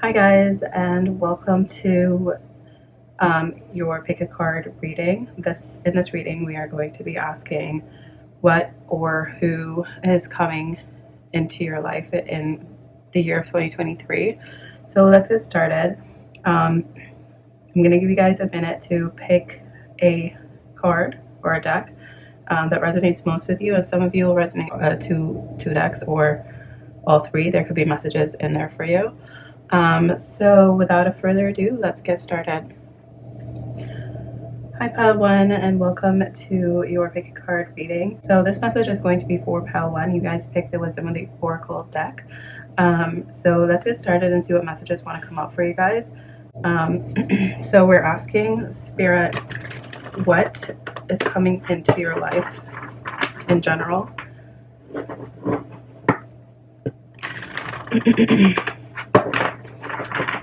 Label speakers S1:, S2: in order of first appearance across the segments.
S1: Hi guys, and welcome to your pick a card reading. In this reading, we are going to be asking what or who is coming into your life in the year of 2023. So let's get started. I'm going to give you guys a minute to pick a card or a deck that resonates most with you, and some of you will resonate two decks or all three. There could be messages in there for you. So without a further ado, let's get started. Hi Pile 1 and welcome to your pick a card reading. So this message is going to be for Pile 1. You guys picked the Wisdom of the Oracle deck. So let's get started and see what messages want to come up for you guys. So we're asking Spirit, what is coming into your life in general?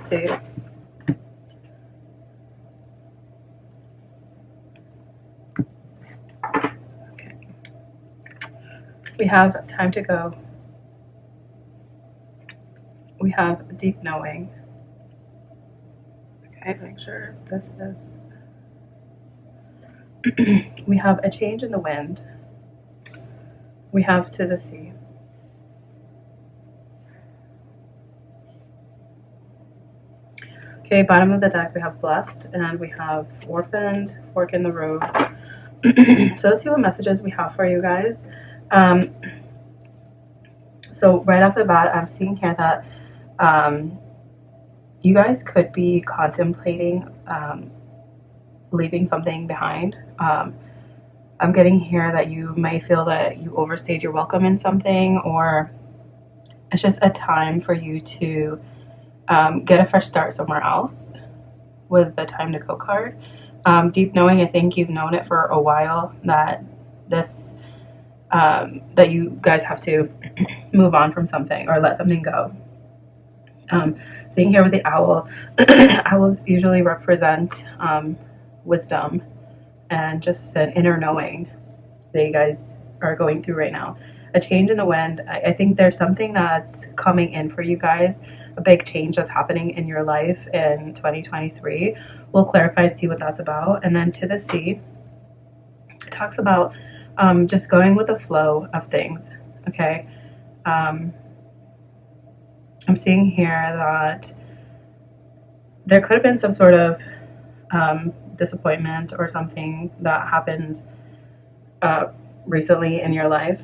S1: Let's see. Okay. We have time to go. We have deep knowing. Okay, make sure this is. We have a change in the wind. We have to the sea. Okay, bottom of the deck we have blessed, and we have orphaned, fork in the road. So let's see what messages we have for you guys. So right off the bat, I'm seeing here that you guys could be contemplating leaving something behind. I'm getting here that you may feel that you overstayed your welcome in something, or it's just a time for you to get a fresh start somewhere else with the time to go card. Deep knowing, I think you've known it for a while that that you guys have to move on from something or let something go. Seeing here with the owl, owls usually represent wisdom and just an inner knowing that you guys are going through right now. A change in the wind. I think there's something that's coming in for you guys, a big change that's happening in your life in 2023. We'll clarify and see what that's about. And then to the sea, it talks about just going with the flow of things. Okay. I'm seeing here that there could have been some sort of disappointment or something that happened recently in your life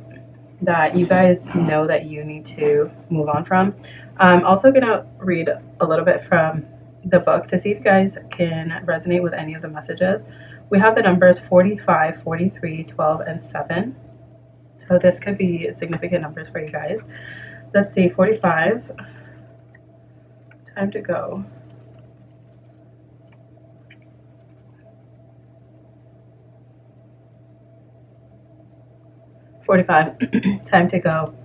S1: that you guys know that you need to move on from. I'm also going to read a little bit from the book to see if you guys can resonate with any of the messages. We have the numbers 45, 43, 12, and 7. So this could be significant numbers for you guys. Let's see, 45. Time to go. 45. Time to go.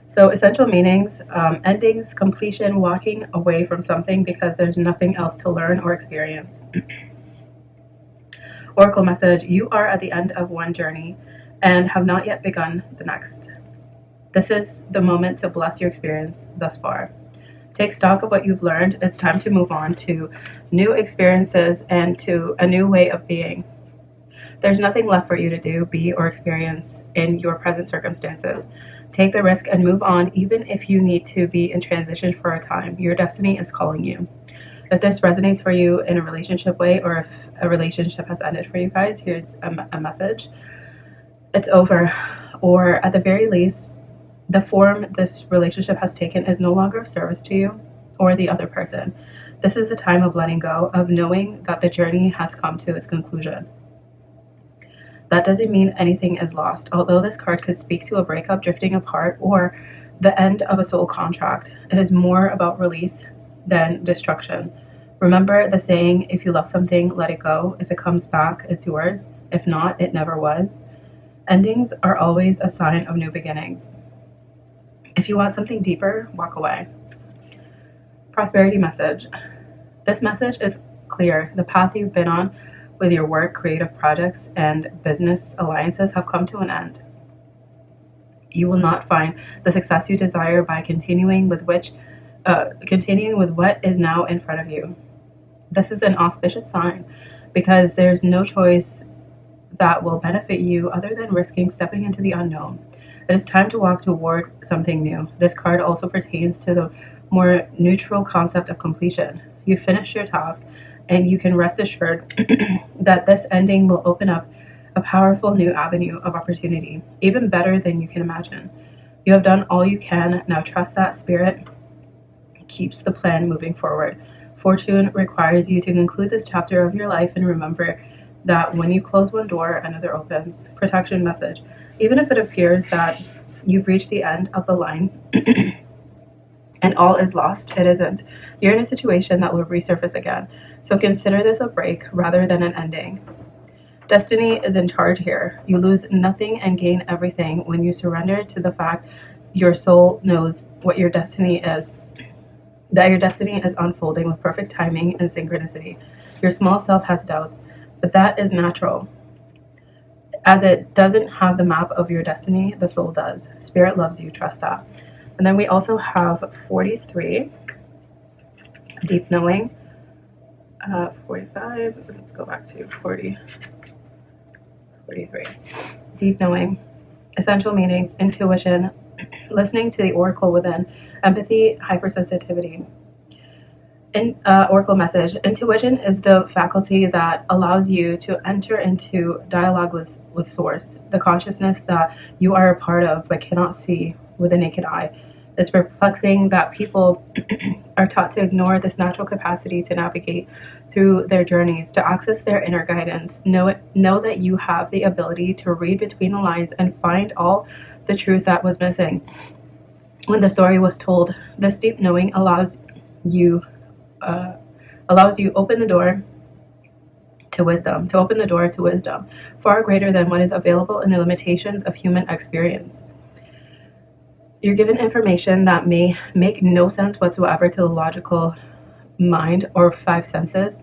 S1: So essential meanings, endings, completion, walking away from something because there's nothing else to learn or experience. Oracle message, you are at the end of one journey and have not yet begun the next. This is the moment to bless your experience thus far. Take stock of what you've learned. It's time to move on to new experiences and to a new way of being. There's nothing left for you to do, be, or experience in your present circumstances. Take the risk and move on, even if you need to be in transition for a time. Your destiny is calling you. If this resonates for you in a relationship way, or if a relationship has ended for you guys, here's a message. It's over. Or at the very least, the form this relationship has taken is no longer of service to you or the other person. This is a time of letting go, of knowing that the journey has come to its conclusion. That doesn't mean anything is lost, although this card could speak to a breakup, drifting apart, or the end of a soul contract. It is more about release than destruction. Remember the saying, if you love something, let it go. If it comes back, it's yours. If not, it never was. Endings are always a sign of new beginnings. If you want something deeper, walk away. Prosperity message. This message is clear. The path you've been on with your work, creative projects, and business alliances have come to an end. You will not find the success you desire by continuing with which continuing with what is now in front of you. This is an auspicious sign because there's no choice that will benefit you other than risking stepping into the unknown. It is time to walk toward something new. This card also pertains to the more neutral concept of completion. You finish your task, and you can rest assured that this ending will open up a powerful new avenue of opportunity, even better than you can imagine. You have done all you can. Now trust that spirit keeps the plan moving forward. Fortune requires you to conclude this chapter of your life and remember that when you close one door, another opens. Protection message. Even if it appears that you've reached the end of the line and all is lost, it isn't. You're in a situation that will resurface again. So consider this a break rather than an ending. Destiny is in charge here. You lose nothing and gain everything when you surrender to the fact your soul knows what your destiny is, that your destiny is unfolding with perfect timing and synchronicity. Your small self has doubts, but that is natural. As it doesn't have the map of your destiny, the soul does. Spirit loves you, trust that. And then we also have 43, deep knowing. 45, let's go back to 40, 43. Deep knowing, essential meanings, intuition, listening to the oracle within, empathy, hypersensitivity. Oracle message. Intuition is the faculty that allows you to enter into dialogue with source, the consciousness that you are a part of but cannot see with the naked eye. It's perplexing that people are taught to ignore this natural capacity to navigate through their journeys, to access their inner guidance. Know that you have the ability to read between the lines and find all the truth that was missing when the story was told. This deep knowing allows you open the door to wisdom, far greater than what is available in the limitations of human experience. You're given information that may make no sense whatsoever to the logical mind or five senses,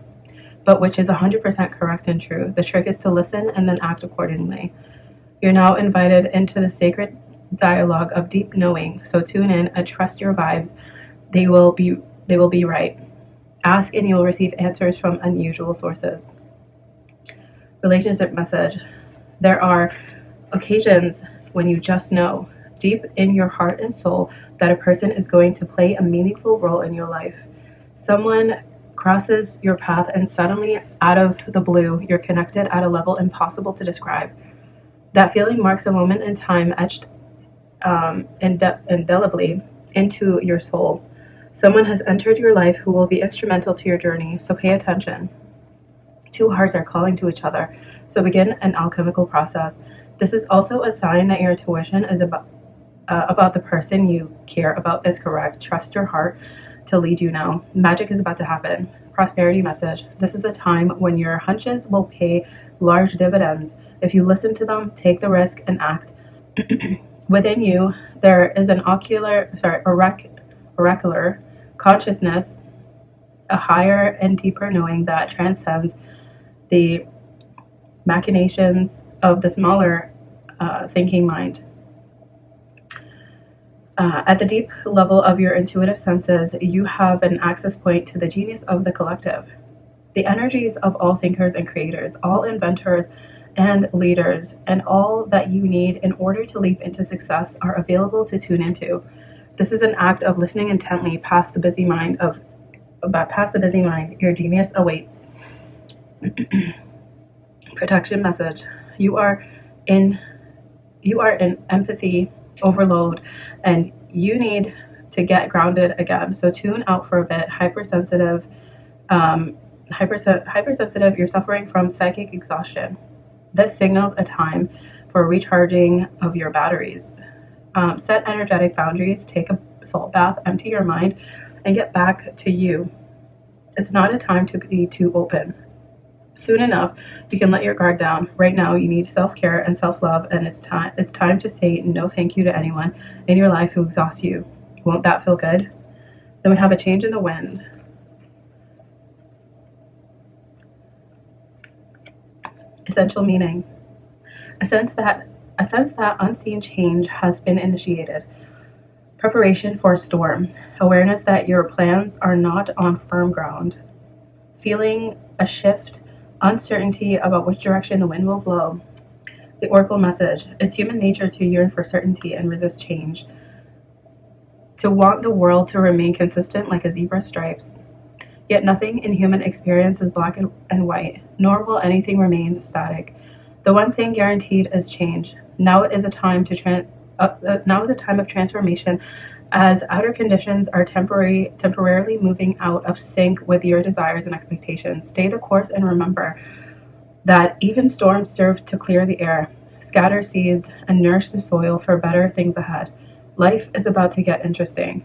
S1: but which is 100% correct and true. The trick is to listen and then act accordingly. You're now invited into the sacred dialogue of deep knowing, so tune in and trust your vibes. They will be right. Ask and you'll receive answers from unusual sources. Relationship message. There are occasions when you just know, deep in your heart and soul, that a person is going to play a meaningful role in your life. Someone crosses your path and suddenly, out of the blue, you're connected at a level impossible to describe. That feeling marks a moment in time etched indelibly into your soul. Someone has entered your life who will be instrumental to your journey, so pay attention. Two hearts are calling to each other, so begin an alchemical process. This is also a sign that your intuition is about the person you care about is correct. Trust your heart to lead you now. Magic is about to happen. Prosperity message. This is a time when your hunches will pay large dividends. If you listen to them, take the risk, and act. Within you, there is an oracular consciousness, a higher and deeper knowing that transcends the machinations of the smaller thinking mind. At the deep level of your intuitive senses, you have an access point to the genius of the collective. The energies of all thinkers and creators, all inventors and leaders, and all that you need in order to leap into success are available to tune into. This is an act of listening intently past the busy mind. Your genius awaits. Protection message. You are in empathy overload, and you need to get grounded again. So tune out for a bit. Hypersensitive. You're suffering from psychic exhaustion. This signals a time for recharging of your batteries. Set energetic boundaries. Take a salt bath. Empty your mind, and get back to you. It's not a time to be too open. Soon enough, you can let your guard down. Right now, you need self-care and self-love, and it's time to say no thank you to anyone in your life who exhausts you. Won't that feel good? Then we have a change in the wind. Essential meaning. A sense that unseen change has been initiated. Preparation for a storm. Awareness that your plans are not on firm ground. Feeling a shift, uncertainty about which direction the wind will blow. The Oracle message. It's human nature to yearn for certainty and resist change, to want the world to remain consistent like a zebra's stripes. Yet nothing in human experience is black and white, nor will anything remain static. The one thing guaranteed is change. Now is a time now is a time of transformation, as outer conditions are temporarily moving out of sync with your desires and expectations. Stay the course and remember that even storms serve to clear the air, scatter seeds, and nourish the soil for better things ahead. Life is about to get interesting.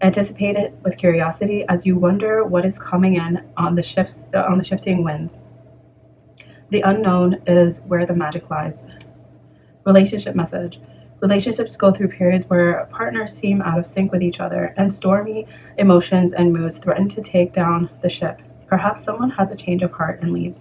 S1: Anticipate it with curiosity as you wonder what is coming in on the shifting winds. The unknown is where the magic lies. Relationship message. Relationships go through periods where partners seem out of sync with each other, and stormy emotions and moods threaten to take down the ship. Perhaps someone has a change of heart and leaves.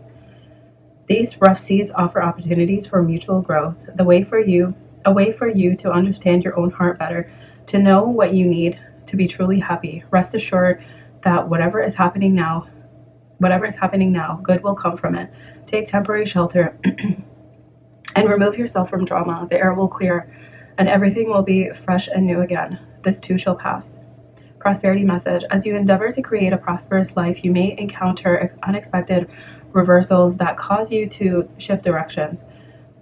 S1: These rough seas offer opportunities for mutual growth, a way for you to understand your own heart better, to know what you need to be truly happy. Rest assured that whatever is happening now, good will come from it. Take temporary shelter and remove yourself from drama. The air will clear and everything will be fresh and new again. This too shall pass. Prosperity message. As you endeavor to create a prosperous life, you may encounter unexpected reversals that cause you to shift directions.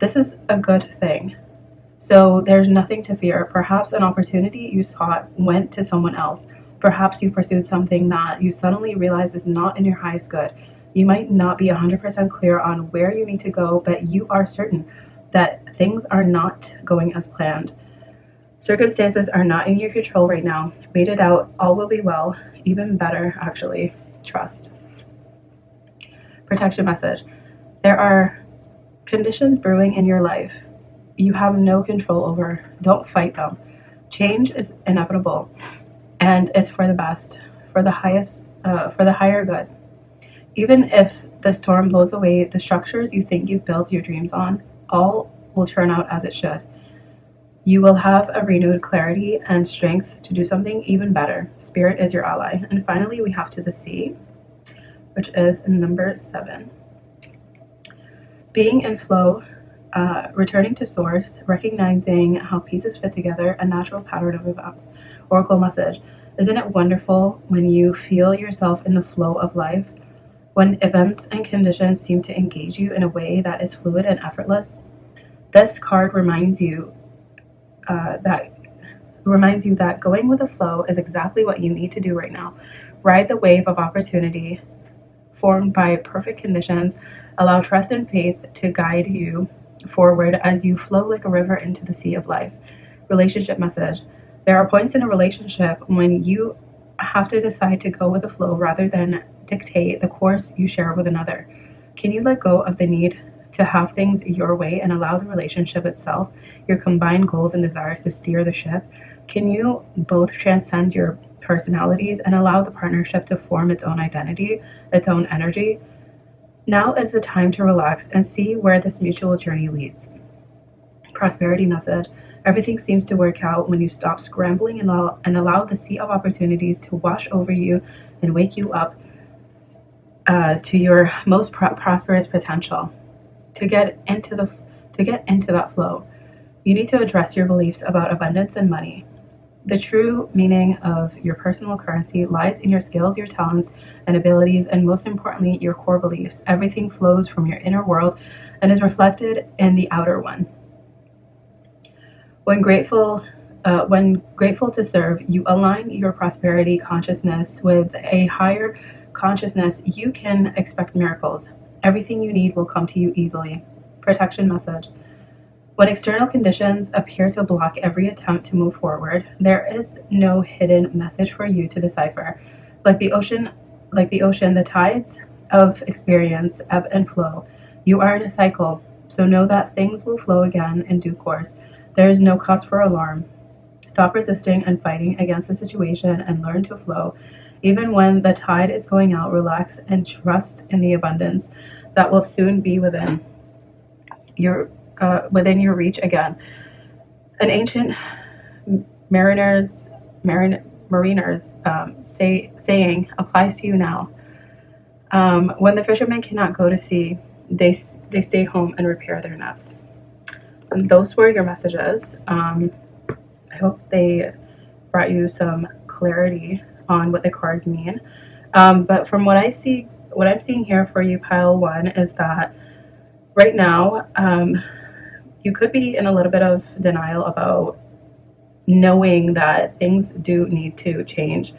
S1: This is a good thing. So there's nothing to fear. Perhaps an opportunity you sought went to someone else. Perhaps you pursued something that you suddenly realize is not in your highest good. You might not be 100% clear on where you need to go, but you are certain that things are not going as planned. Circumstances are not in your control right now. Wait it out. All will be well. Even better, actually. Trust. Protection message. There are conditions brewing in your life you have no control over. Don't fight them. Change is inevitable, and it's for the best, for the higher good. Even if the storm blows away the structures you think you've built your dreams on, all will turn out as it should. You will have a renewed clarity and strength to do something even better. Spirit is your ally. And finally, we have to the sea, which is number 7. Being in flow, returning to source, recognizing how pieces fit together, a natural pattern of events. Oracle message. Isn't it wonderful when you feel yourself in the flow of life? When events and conditions seem to engage you in a way that is fluid and effortless? This card reminds you that going with the flow is exactly what you need to do right now. Ride the wave of opportunity formed by perfect conditions. Allow trust and faith to guide you forward as you flow like a river into the sea of life. Relationship message. There are points in a relationship when you have to decide to go with the flow rather than dictate the course you share with another. Can you let go of the need to have things your way and allow the relationship itself, your combined goals and desires, to steer the ship? Can you both transcend your personalities and allow the partnership to form its own identity, its own energy? Now is the time to relax and see where this mutual journey leads. Prosperity message. Everything seems to work out when you stop scrambling and allow the sea of opportunities to wash over you and wake you up to your most prosperous potential. To get into that flow, you need to address your beliefs about abundance and money. The true meaning of your personal currency lies in your skills, your talents and abilities, and most importantly, your core beliefs. Everything flows from your inner world and is reflected in the outer one. When grateful to serve, you align your prosperity consciousness with a higher consciousness. You can expect miracles. Everything you need will come to you easily. Protection message. When external conditions appear to block every attempt to move forward, there is no hidden message for you to decipher. Like the ocean, the tides of experience ebb and flow. You are in a cycle, so know that things will flow again in due course. There is no cause for alarm. Stop resisting and fighting against the situation and learn to flow. Even when the tide is going out, relax and trust in the abundance that will soon be within your reach again. An ancient mariner's mariners saying applies to you now. When the fishermen cannot go to sea, they stay home and repair their nets. And those were your messages. I hope they brought you some clarity on what the cards mean. But from what I'm seeing here for you, pile one, is that right now you could be in a little bit of denial about knowing that things do need to change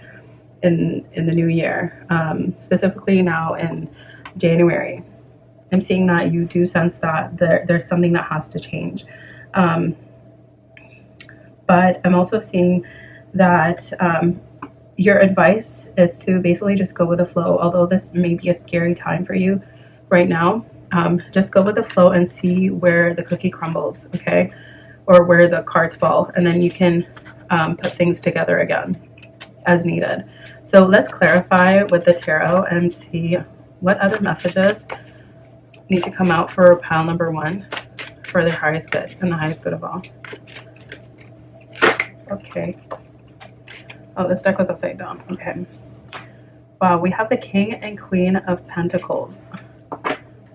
S1: in the new year, specifically now in January. I'm seeing that you do sense that there's something that has to change. But I'm also seeing that your advice is to basically just go with the flow. Although this may be a scary time for you right now, just go with the flow and see where the cookie crumbles, okay? Or where the cards fall, and then you can put things together again as needed. So let's clarify with the tarot and see what other messages need to come out for pile number one for their highest good and the highest good of all. Okay. Oh, this deck was upside down. Okay. Wow, we have the King and Queen of Pentacles.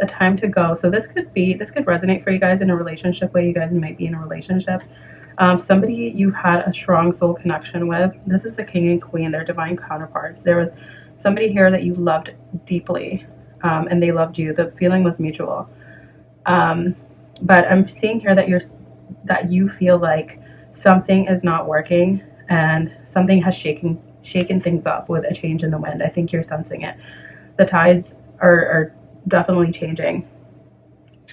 S1: The time to go. So this could resonate for you guys in a relationship where you guys might be in a relationship. Somebody you had a strong soul connection with. This is the King and Queen. They're divine counterparts. There was somebody here that you loved deeply, and they loved you. The feeling was mutual. But I'm seeing here that you feel like something is not working and something has shaken things up with a change in the wind. I think you're sensing it. The tides are definitely changing.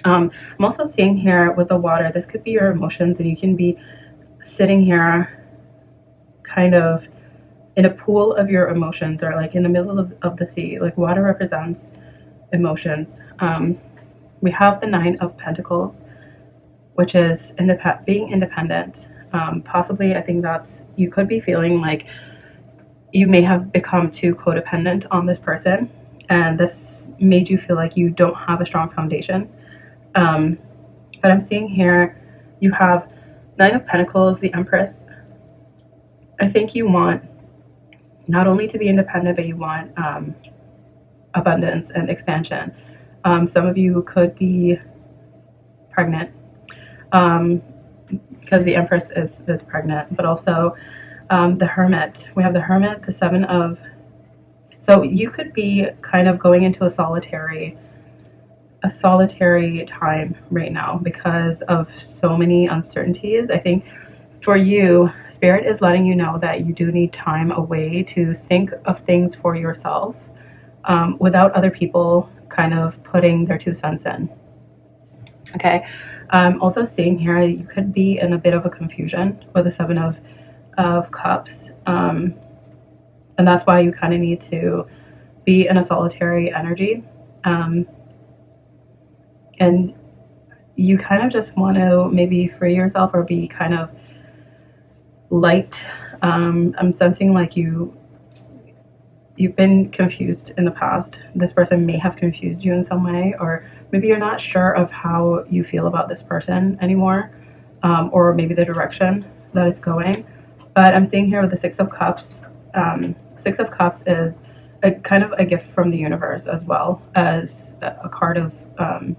S1: I'm also seeing here with the water, this could be your emotions, and you can be sitting here kind of in a pool of your emotions, or like in the middle of the sea. Like water represents emotions. We have the Nine of Pentacles, which is being independent. Possibly, I think you could be feeling like you may have become too codependent on this person, and this made you feel like you don't have a strong foundation. But I'm seeing here you have Nine of Pentacles, the Empress. I think you want not only to be independent, but you want abundance and expansion. Some of you could be pregnant, because the Empress is pregnant, but also the Hermit. We have the Hermit, the Seven of... So you could be kind of going into a solitary time right now because of so many uncertainties. I think for you, Spirit is letting you know that you do need time away to think of things for yourself, without other people kind of putting their 2 cents in. Okay. Also seeing here, you could be in a bit of a confusion with the Seven of Cups. And that's why you kind of need to be in a solitary energy. And you kind of just want to maybe free yourself or be kind of light. I'm sensing like you've been confused in the past. This person may have confused you in some way, or maybe you're not sure of how you feel about this person anymore, or maybe the direction that it's going. But I'm seeing here with the Six of Cups. Six of Cups is a kind of a gift from the universe, as well as a card of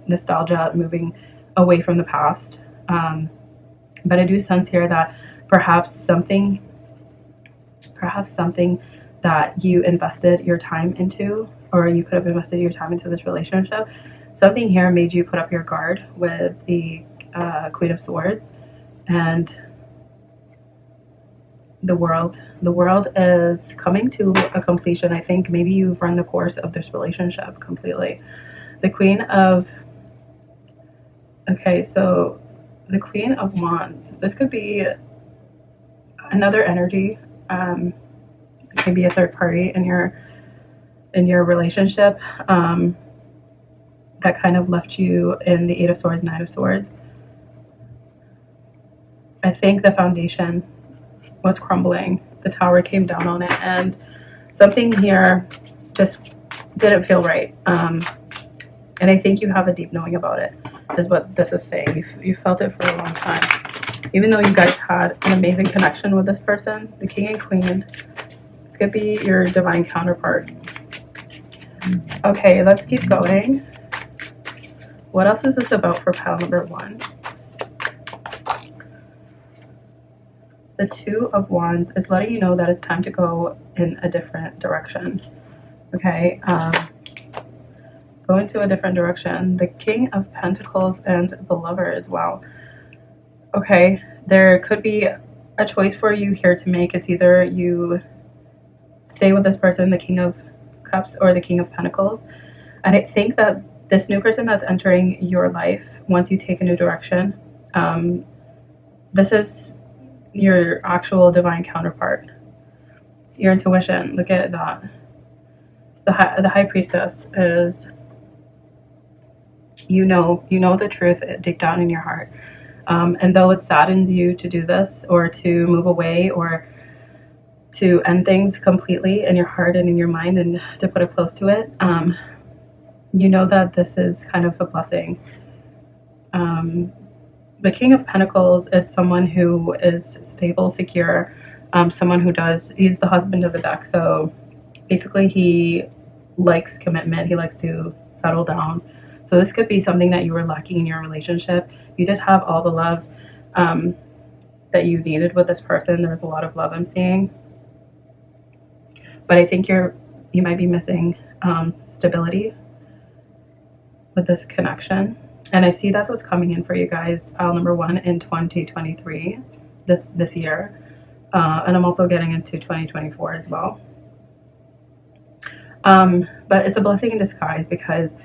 S1: nostalgia, moving away from the past. But I do sense here that perhaps something that you invested your time into, or you could have invested your time into this relationship, something here made you put up your guard with the Queen of Swords. And the world is coming to a completion. I think maybe you've run the course of this relationship completely. The Queen of... Okay, so the Queen of Wands. This could be another energy. It could be a third party in your relationship, that kind of left you in the Eight of Swords, Nine of Swords. I think the foundation was crumbling. The tower came down on it, and something here just didn't feel right. And I think you have a deep knowing about it, is what this is saying. You felt it for a long time. even though you guys had an amazing connection with this person, the king and queen, this could be your divine counterpart. Okay, let's keep going. What else is this about for pile number 1? The Two of Wands is letting you know that it's time to go in a different direction. Okay, go into a different direction. The King of Pentacles and the Lover as well. Okay, there could be a choice for you here to make. It's either you stay with this person, the King of Cups or the King of Pentacles. And I think that this new person that's entering your life, once you take a new direction, this is your actual divine counterpart. Your intuition, look at that. The High Priestess is, you know the truth deep down in your heart. And though it saddens you to do this, or to move away, or to end things completely in your heart and in your mind, and to put a close to it, you know that this is kind of a blessing. The King of Pentacles is someone who is stable, secure, someone who he's the husband of the deck. So basically he likes commitment. He likes to settle down. So this could be something that you were lacking in your relationship. You did have all the love that you needed with this person. There was a lot of love I'm seeing. But I think you might be missing stability with this connection. And I see that's what's coming in for you guys, pile number 1 in 2023, this year. And I'm also getting into 2024 as well. But it's a blessing in disguise, because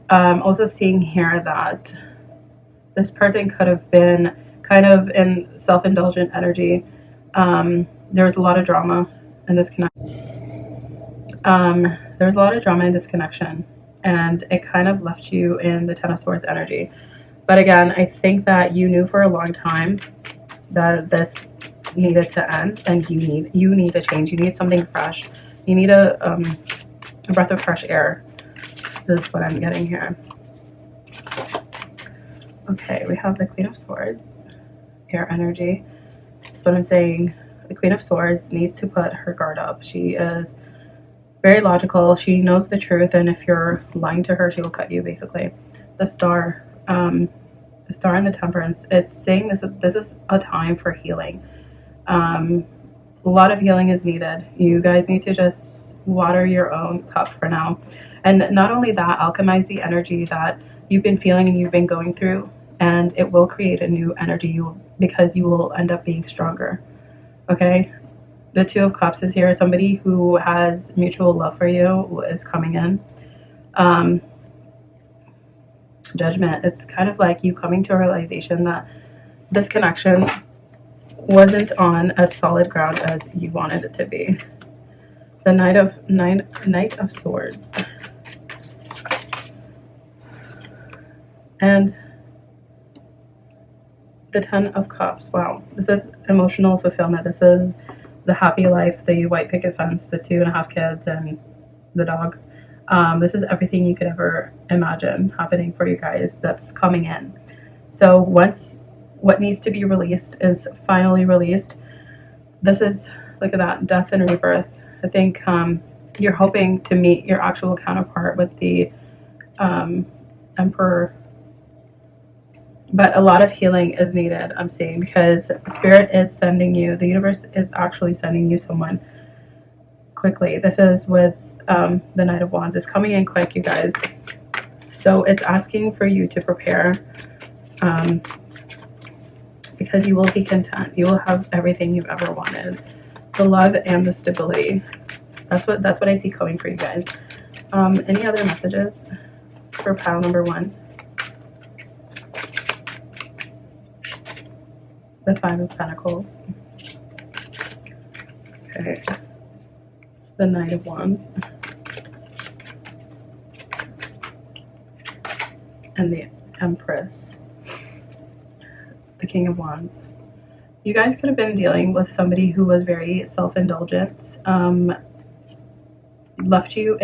S1: I'm also seeing here that this person could have been kind of in self-indulgent energy. There was a lot of drama in this connection. There was a lot of drama in this connection, and it kind of left you in the Ten of Swords energy. But again, I think that you knew for a long time that this needed to end, and you need a change. You need something fresh. You need a breath of fresh air. This is what I'm getting here. Okay, we have the Queen of Swords, air energy. That's what I'm saying. The Queen of Swords needs to put her guard up. She is very logical. She knows the truth, and if you're lying to her, she will cut you, basically. The Star, the Star and the Temperance, it's saying this is a time for healing. A lot of healing is needed. You guys need to just water your own cup for now. And not only that, alchemize the energy that you've been feeling and you've been going through, and it will create a new energy because you will end up being stronger. Okay? The Two of Cups is here. Somebody who has mutual love for you is coming in. Judgment. It's kind of like you coming to a realization that this connection wasn't on as solid ground as you wanted it to be. The Knight of Swords. And the Ten of Cups. Wow. This is emotional fulfillment. This is the happy life, the white picket fence, the 2.5 kids, and the dog. This is everything you could ever imagine happening for you guys that's coming in. So once what needs to be released is finally released, this is, look at that, death and rebirth. I think you're hoping to meet your actual counterpart with the Emperor. But a lot of healing is needed, I'm seeing, because Spirit is sending you, the universe is actually sending you someone quickly. This is with the Knight of Wands. It's coming in quick, you guys. So it's asking for you to prepare, because you will be content. You will have everything you've ever wanted. The love and the stability. That's what I see coming for you guys. Any other messages for pile number 1? The Five of Pentacles. Okay. The Knight of Wands. And the Empress. The King of Wands. You guys could have been dealing with somebody who was very self-indulgent, left you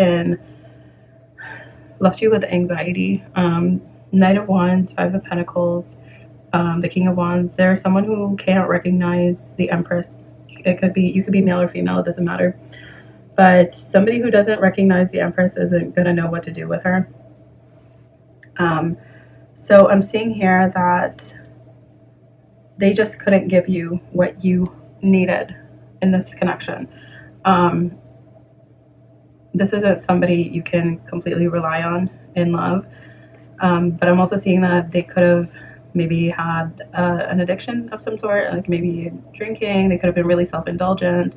S1: with anxiety. Knight of Wands, Five of Pentacles. the King of Wands. There's someone who can't recognize the Empress. It could be, you could be male or female, it doesn't matter. But somebody who doesn't recognize the Empress isn't going to know what to do with her. So I'm seeing here that they just couldn't give you what you needed in this connection. This isn't somebody you can completely rely on in love. But I'm also seeing that they could have maybe had an addiction of some sort, like maybe drinking. They could have been really self-indulgent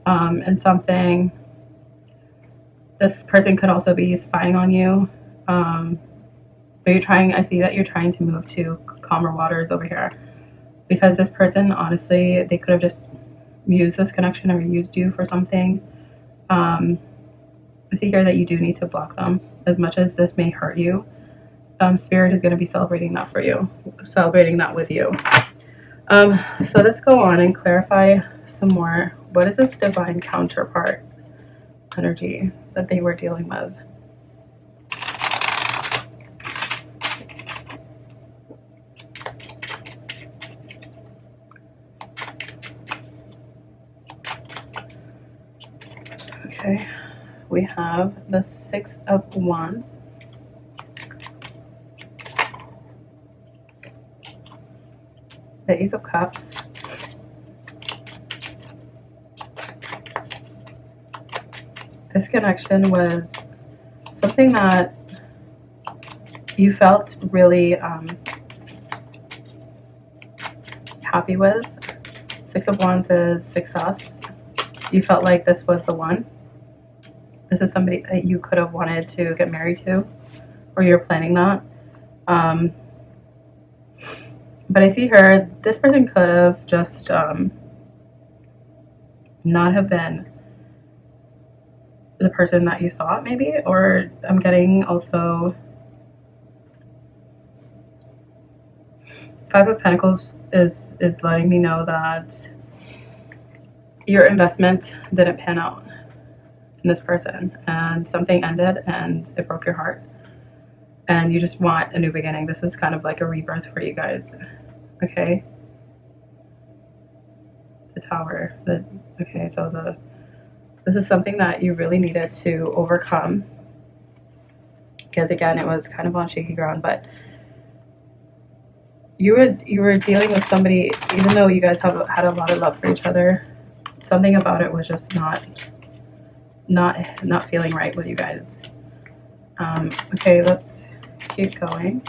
S1: in something. This person could also be spying on you. But you're trying, I see that you're trying to move to calmer waters over here. Because this person, honestly, they could have just used this connection or used you for something. I see here that you do need to block them. As much as this may hurt you, Spirit is going to be celebrating that for you, celebrating that with you. So let's go on and clarify some more. What is this divine counterpart energy that they were dealing with? Okay, we have the Six of Wands. The Ace of Cups. This connection was something that you felt really happy with. Six of Wands is success. You felt like this was the one. This is somebody that you could have wanted to get married to, or you're planning that. But I see her, this person could have just not have been the person that you thought, maybe. Or I'm getting also Five of Pentacles is letting me know that your investment didn't pan out in this person, and something ended and it broke your heart, and you just want a new beginning. This is kind of like a rebirth for you guys. Okay, the Tower. Okay, so this is something that you really needed to overcome, because again, it was kind of on shaky ground. But you were dealing with somebody, even though you guys had a lot of love for each other, something about it was just not feeling right with you guys. Okay, let's keep going.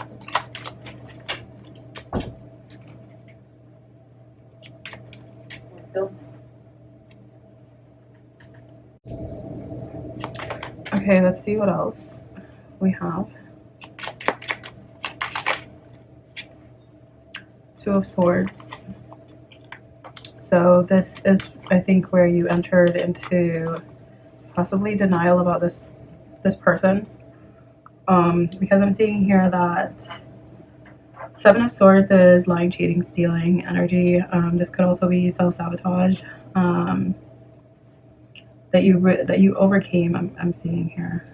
S1: Okay, let's see what else we have. Two of Swords. So this is, I think, where you entered into possibly denial about this person. Because I'm seeing here that Seven of Swords is lying, cheating, stealing energy. This could also be self-sabotage that you overcame. I'm seeing here,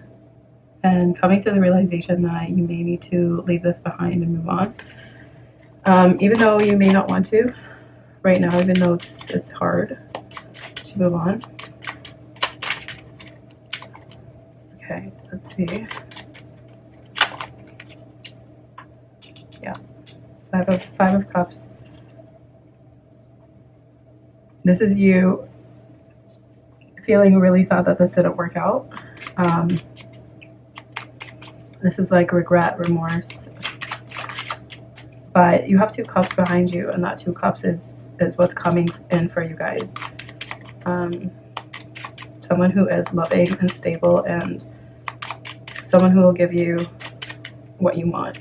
S1: and coming to the realization that you may need to leave this behind and move on, even though you may not want to right now, even though it's hard to move on. Okay, let's see. Yeah, Five of Cups. This is you feeling really sad that this didn't work out. This is like regret, remorse. But you have Two Cups behind you, and that Two Cups is what's coming in for you guys. Someone who is loving and stable, and someone who will give you what you want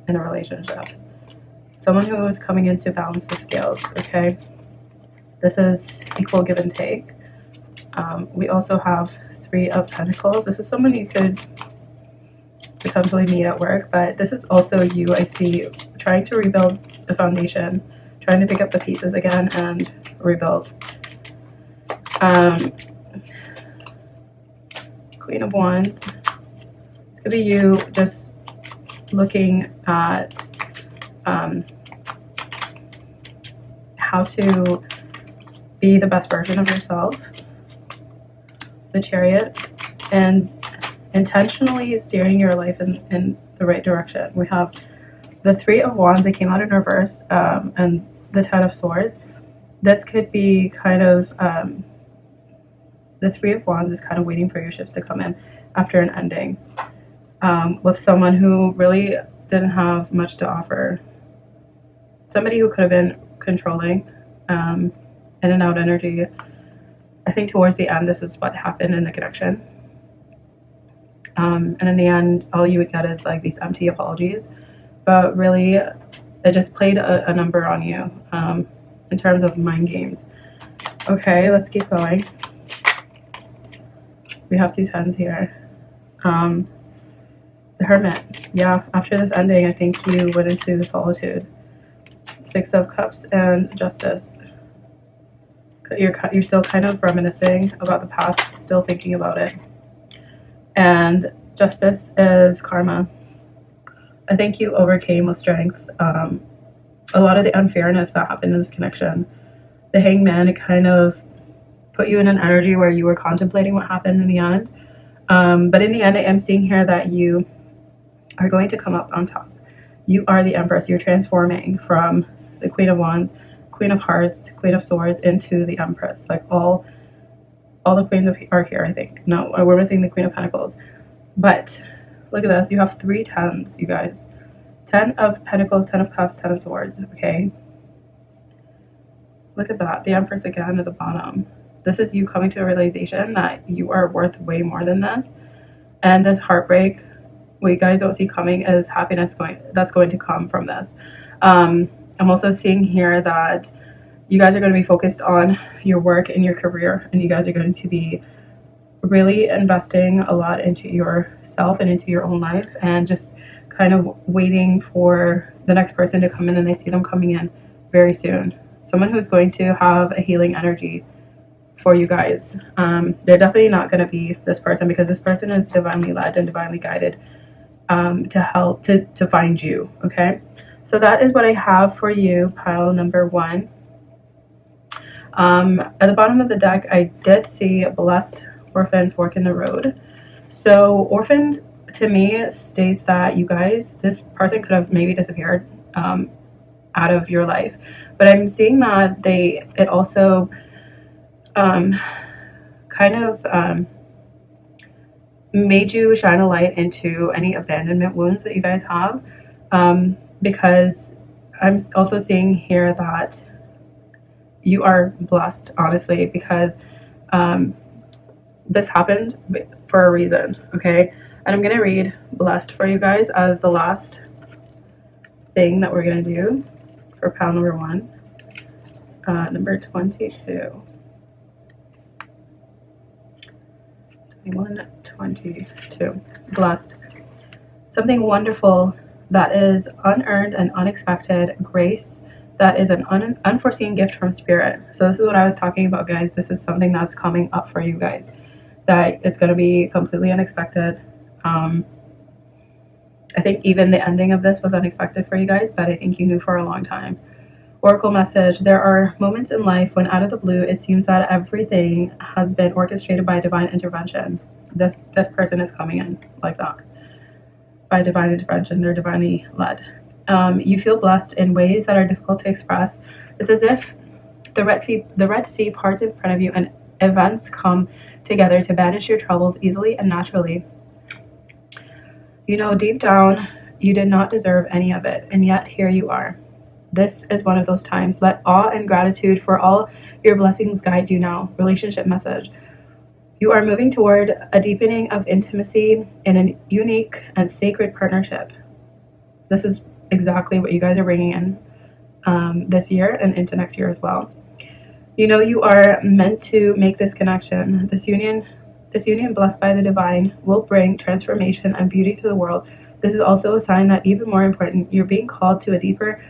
S1: in a relationship. Someone who is coming in to balance the scales, okay? This is equal give and take. We also have Three of Pentacles. This is someone you could potentially meet at work, but this is also you, I see, trying to rebuild the foundation, trying to pick up the pieces again and rebuild. Queen of Wands. It could be you just looking at how to be the best version of yourself, the Chariot, and intentionally steering your life in the right direction. We have the Three of Wands that came out in reverse, and the Ten of Swords. This could be kind of, the Three of Wands is kind of waiting for your ships to come in after an ending, with someone who really didn't have much to offer. Somebody who could have been controlling, in and out energy. I think towards the end, this is what happened in the connection. And in the end, all you would get is like these empty apologies. But really, it just played a number on you, in terms of mind games. Okay, let's keep going. We have 2 tens here. The Hermit. Yeah, after this ending, I think you went into solitude. 6 of Cups and Justice. You're still kind of reminiscing about the past, still thinking about it. And Justice is karma. I think you overcame with strength a lot of the unfairness that happened in this connection. The Hangman, it kind of put you in an energy where you were contemplating what happened in the end. But in the end, I am seeing here that you are going to come up on top. You are the Empress. You're transforming from the Queen of Wands, Queen of Hearts, Queen of Swords into the Empress. Like all the queens are here, I think. No, we're missing the Queen of Pentacles. But look at this. You have 3 tens, you guys. 10 of Pentacles, 10 of Cups, 10 of Swords. Okay. Look at that. The Empress again at the bottom. This is you coming to a realization that you are worth way more than this. And this heartbreak, what you guys don't see coming, is happiness that's going to come from this. I'm also seeing here that you guys are going to be focused on your work and your career, and you guys are going to be really investing a lot into yourself and into your own life, and just kind of waiting for the next person to come in, and I see them coming in very soon. Someone who's going to have a healing energy for you guys. They're definitely not going to be this person, because this person is divinely led and divinely guided to help to find you. Okay, so that is what I have for you, pile number 1. At the bottom of the deck, I did see Blessed, Orphan, Fork in the Road. So orphaned to me states that you guys, this person could have maybe disappeared out of your life, but I'm seeing that it also kind of made you shine a light into any abandonment wounds that you guys have, because I'm also seeing here that you are blessed, honestly, because this happened for a reason. Okay, and I'm gonna read Blessed for you guys as the last thing that we're gonna do for pile number 1, number 22. 22. Blessed. Something wonderful that is unearned and unexpected grace, that is an unforeseen gift from Spirit. So this is what I was talking about, guys. This is something that's coming up for you guys, that it's going to be completely unexpected. I think even the ending of this was unexpected for you guys, but I think you knew for a long time. Oracle message. There are moments in life when out of the blue it seems that everything has been orchestrated by divine intervention. This person is coming in like that. By divine intervention, they're divinely led. You feel blessed in ways that are difficult to express. It's as if the Red Sea parts in front of you, and events come together to banish your troubles easily and naturally. You know, deep down, you did not deserve any of it, and yet here you are. This is one of those times. Let awe and gratitude for all your blessings guide you now. Relationship message. You are moving toward a deepening of intimacy in a unique and sacred partnership. This is exactly what you guys are bringing in this year and into next year as well. You know, you are meant to make this connection. This union blessed by the divine will bring transformation and beauty to the world. This is also a sign that, even more important, you're being called to a deeper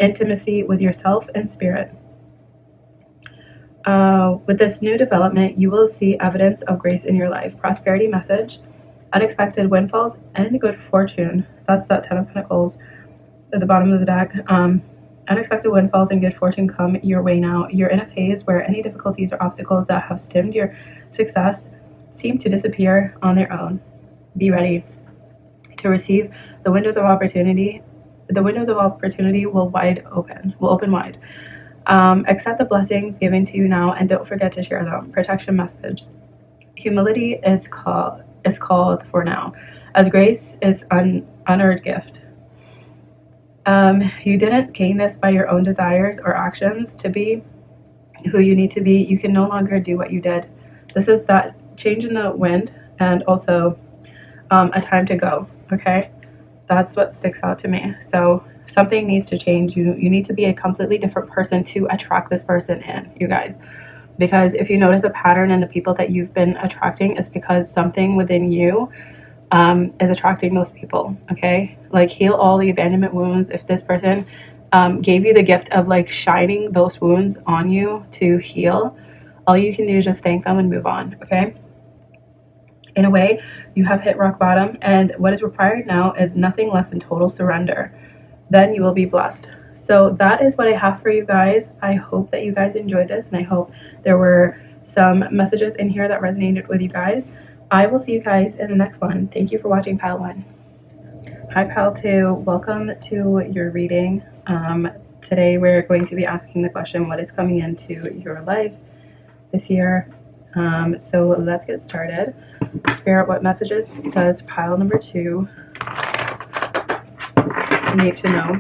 S1: intimacy with yourself and Spirit. With this new development, you will see evidence of grace in your life. Prosperity message, unexpected windfalls, and good fortune. That's that 10 of Pentacles at the bottom of the deck. Unexpected windfalls and good fortune come your way now. You're in a phase where any difficulties or obstacles that have stemmed your success seem to disappear on their own. Be ready to receive the windows of opportunity. The windows of opportunity will open wide. Accept the blessings given to you now, and don't forget to share them. Protection message: humility is called for now, as grace is unearned gift. You didn't gain this by your own desires or actions to be who you need to be. You can no longer do what you did. This is that change in the wind, and also a time to go. Okay, that's what sticks out to me. So something needs to change. You need to be a completely different person to attract this person in, you guys. Because if you notice a pattern in the people that you've been attracting, it's because something within you is attracting those people. Okay, like heal all the abandonment wounds. If this person gave you the gift of like shining those wounds on you to heal, all you can do is just thank them and move on. Okay, in a way, you have hit rock bottom, and what is required now is nothing less than total surrender. Then you will be blessed. So that is what I have for you guys. I hope that you guys enjoyed this, and I hope there were some messages in here that resonated with you guys. I will see you guys in the next one. Thank you for watching Pile 1. Hi Pile 2, welcome to your reading. Today we're going to be asking the question, what is coming into your life this year? So let's get started. Spirit, what messages does Pile number 2 need to know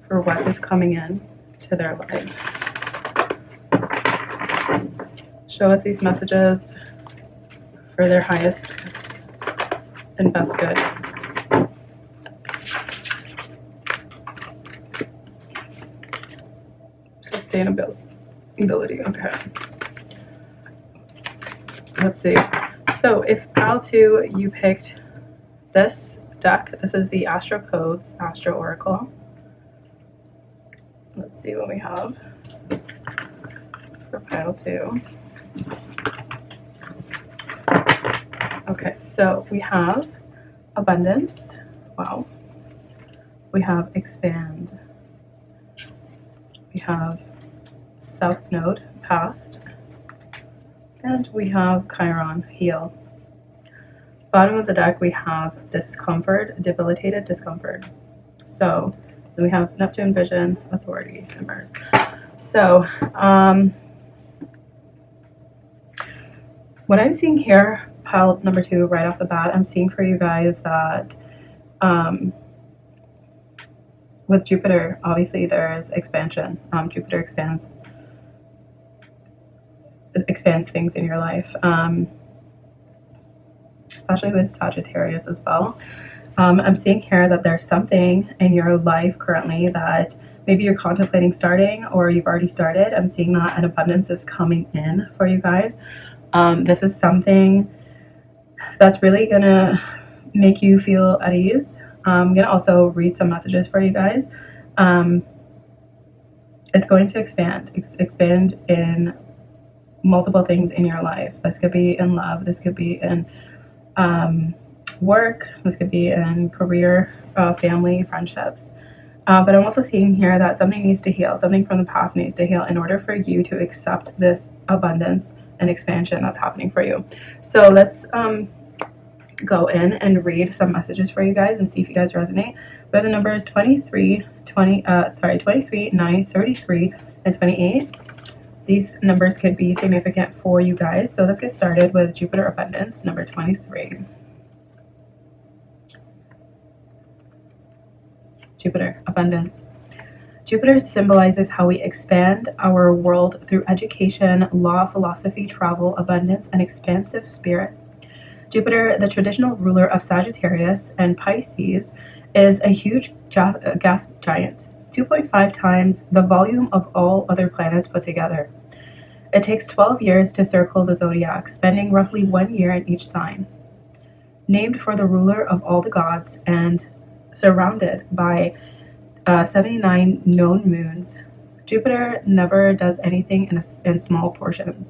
S1: for what is coming in to their life? Show us these messages for their highest and best good. Sustainability, okay. Let's see. So if Pile 2, you picked this deck, this is the Astro Codes, Astro Oracle. Let's see what we have for Pile 2. Okay, so we have abundance. Wow. We have expand. We have South Node, past. And we have Chiron, heal. Bottom of the deck, we have discomfort, debilitated discomfort. So then we have Neptune, vision, authority, numbers. So what I'm seeing here, Pile number 2, right off the bat, I'm seeing for you guys that with Jupiter, obviously there's expansion. Jupiter expands things in your life, especially with Sagittarius as well. I'm seeing here that there's something in your life currently that maybe you're contemplating starting, or you've already started. I'm seeing that an abundance is coming in for you guys. This is something that's really gonna make you feel at ease. I'm gonna also read some messages for you guys. It's going to expand in multiple things in your life. This could be in love, this could be in work, this could be in career, family, friendships. But I'm also seeing here that something needs to heal, something from the past needs to heal in order for you to accept this abundance and expansion that's happening for you. So let's go in and read some messages for you guys and see if you guys resonate. But the numbers 23, 9, 33, and 28. These numbers could be significant for you guys. So let's get started with Jupiter abundance, number 23. Jupiter abundance. Jupiter symbolizes how we expand our world through education, law, philosophy, travel, abundance, and expansive spirit. Jupiter, the traditional ruler of Sagittarius and Pisces, is a huge gas giant, 2.5 times the volume of all other planets put together. It takes 12 years to circle the zodiac, spending roughly 1 year in each sign. Named for the ruler of all the gods and surrounded by 79 known moons, Jupiter never does anything in small portions.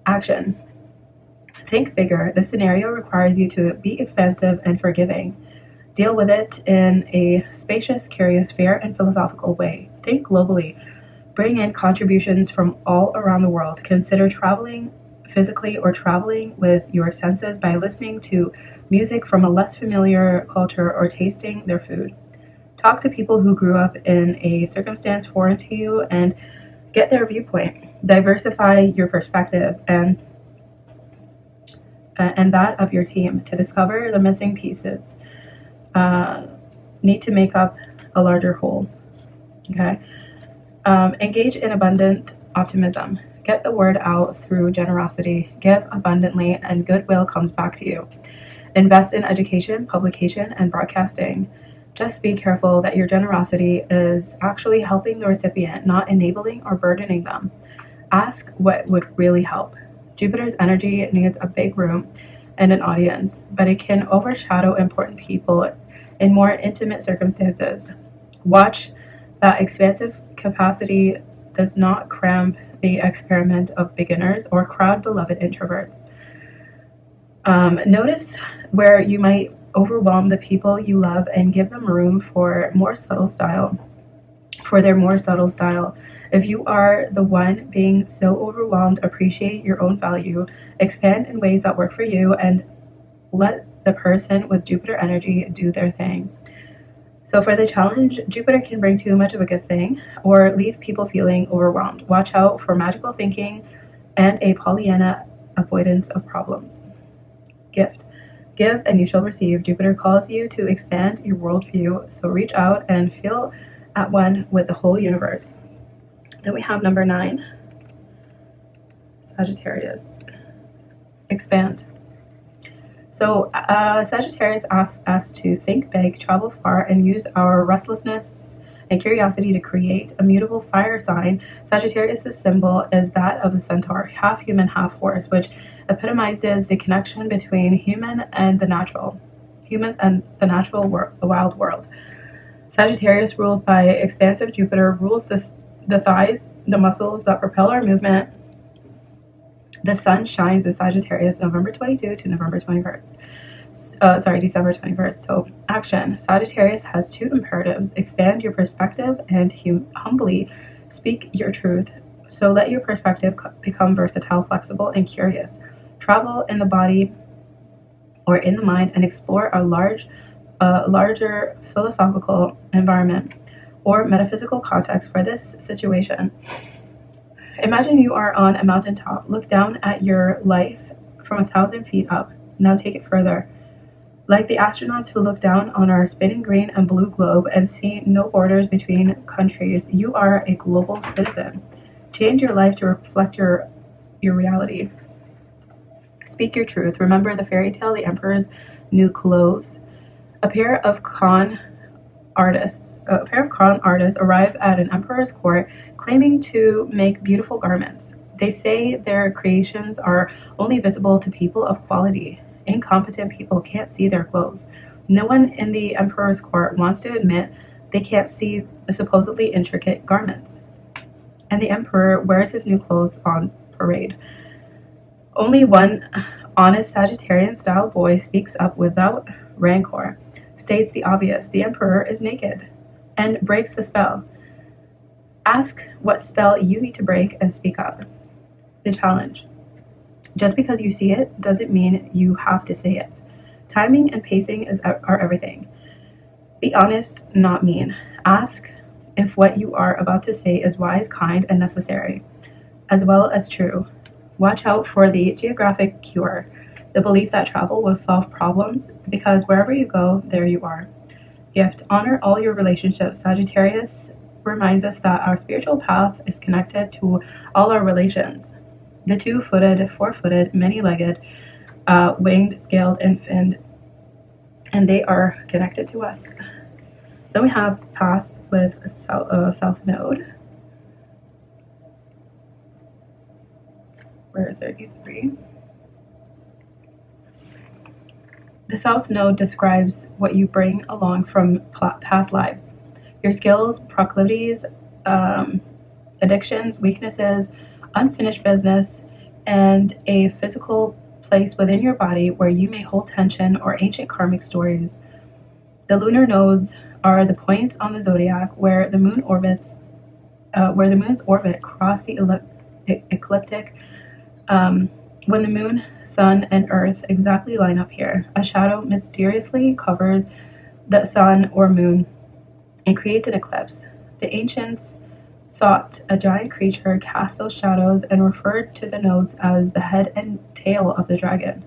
S1: Action. Think bigger. This scenario requires you to be expansive and forgiving. Deal with it in a spacious, curious, fair, and philosophical way. Think globally. Bring in contributions from all around the world. Consider traveling physically or traveling with your senses by listening to music from a less familiar culture or tasting their food. Talk to people who grew up in a circumstance foreign to you and get their viewpoint. Diversify your perspective and that of your team to discover the missing pieces need to make up a larger whole. Okay. Engage in abundant optimism. Get the word out through generosity. Give abundantly, and goodwill comes back to you. Invest in education, publication, and broadcasting. Just be careful that your generosity is actually helping the recipient, not enabling or burdening them. Ask what would really help. Jupiter's energy needs a big room and an audience, but it can overshadow important people in more intimate circumstances. Watch that expansive capacity does not cramp the experiment of beginners or crowd beloved introverts. Notice where you might overwhelm the people you love and give them room for their more subtle style. If you are the one being so overwhelmed, appreciate your own value, expand in ways that work for you, and let the person with Jupiter energy do their thing. So for the challenge, Jupiter can bring too much of a good thing or leave people feeling overwhelmed. Watch out for magical thinking and a Pollyanna avoidance of problems. Gift. Give and you shall receive. Jupiter calls you to expand your worldview, so reach out and feel at one with the whole universe. Then we have number 9, Sagittarius. Expand. So Sagittarius asks us to think big, travel far, and use our restlessness and curiosity to create a mutable fire sign. Sagittarius' symbol is that of a centaur, half human, half horse, which epitomizes the connection between humans and the natural world, the wild world. Sagittarius, ruled by expansive Jupiter, rules the thighs, the muscles that propel our movement. The sun shines in Sagittarius November 22 to November 21st. December 21st. So, action. Sagittarius has 2 imperatives: expand your perspective and humbly speak your truth. So let your perspective become versatile, flexible, and curious. Travel in the body or in the mind and explore a larger philosophical environment or metaphysical context for this situation. Imagine you are on a mountaintop. Look down at your life from 1,000 feet up. Now take it further. Like the astronauts who look down on our spinning green and blue globe and see no borders between countries, you are a global citizen. Change your life to reflect your reality. Speak your truth. Remember the fairy tale, The Emperor's New Clothes. A pair of con artists arrive at an emperor's court claiming to make beautiful garments. They say their creations are only visible to people of quality. Incompetent people can't see their clothes. No one in the emperor's court wants to admit they can't see the supposedly intricate garments. And the emperor wears his new clothes on parade. Only one honest Sagittarian-style boy speaks up without rancor, states the obvious: the emperor is naked, and breaks the spell. Ask what spell you need to break and speak up. The challenge. Just because you see it doesn't mean you have to say it. Timing and pacing are everything. Be honest, not mean. Ask if what you are about to say is wise, kind, and necessary, as well as true. Watch out for the geographic cure, the belief that travel will solve problems, because wherever you go, there you are. Gift. Honor all your relationships. Sagittarius reminds us that our spiritual path is connected to all our relations. The 2-footed, 4-footed, many-legged, winged, scaled, and finned, and they are connected to us. Then we have past with South Node. We're 33. The South Node describes what you bring along from past lives. Your skills, proclivities, addictions, weaknesses, unfinished business, and a physical place within your body where you may hold tension or ancient karmic stories. The lunar nodes are the points on the zodiac where the moon's orbit cross the ecliptic. When the moon, sun, and earth exactly line up here, a shadow mysteriously covers the sun or moon and creates an eclipse. The ancients thought a giant creature cast those shadows and referred to the nodes as the head and tail of a dragon.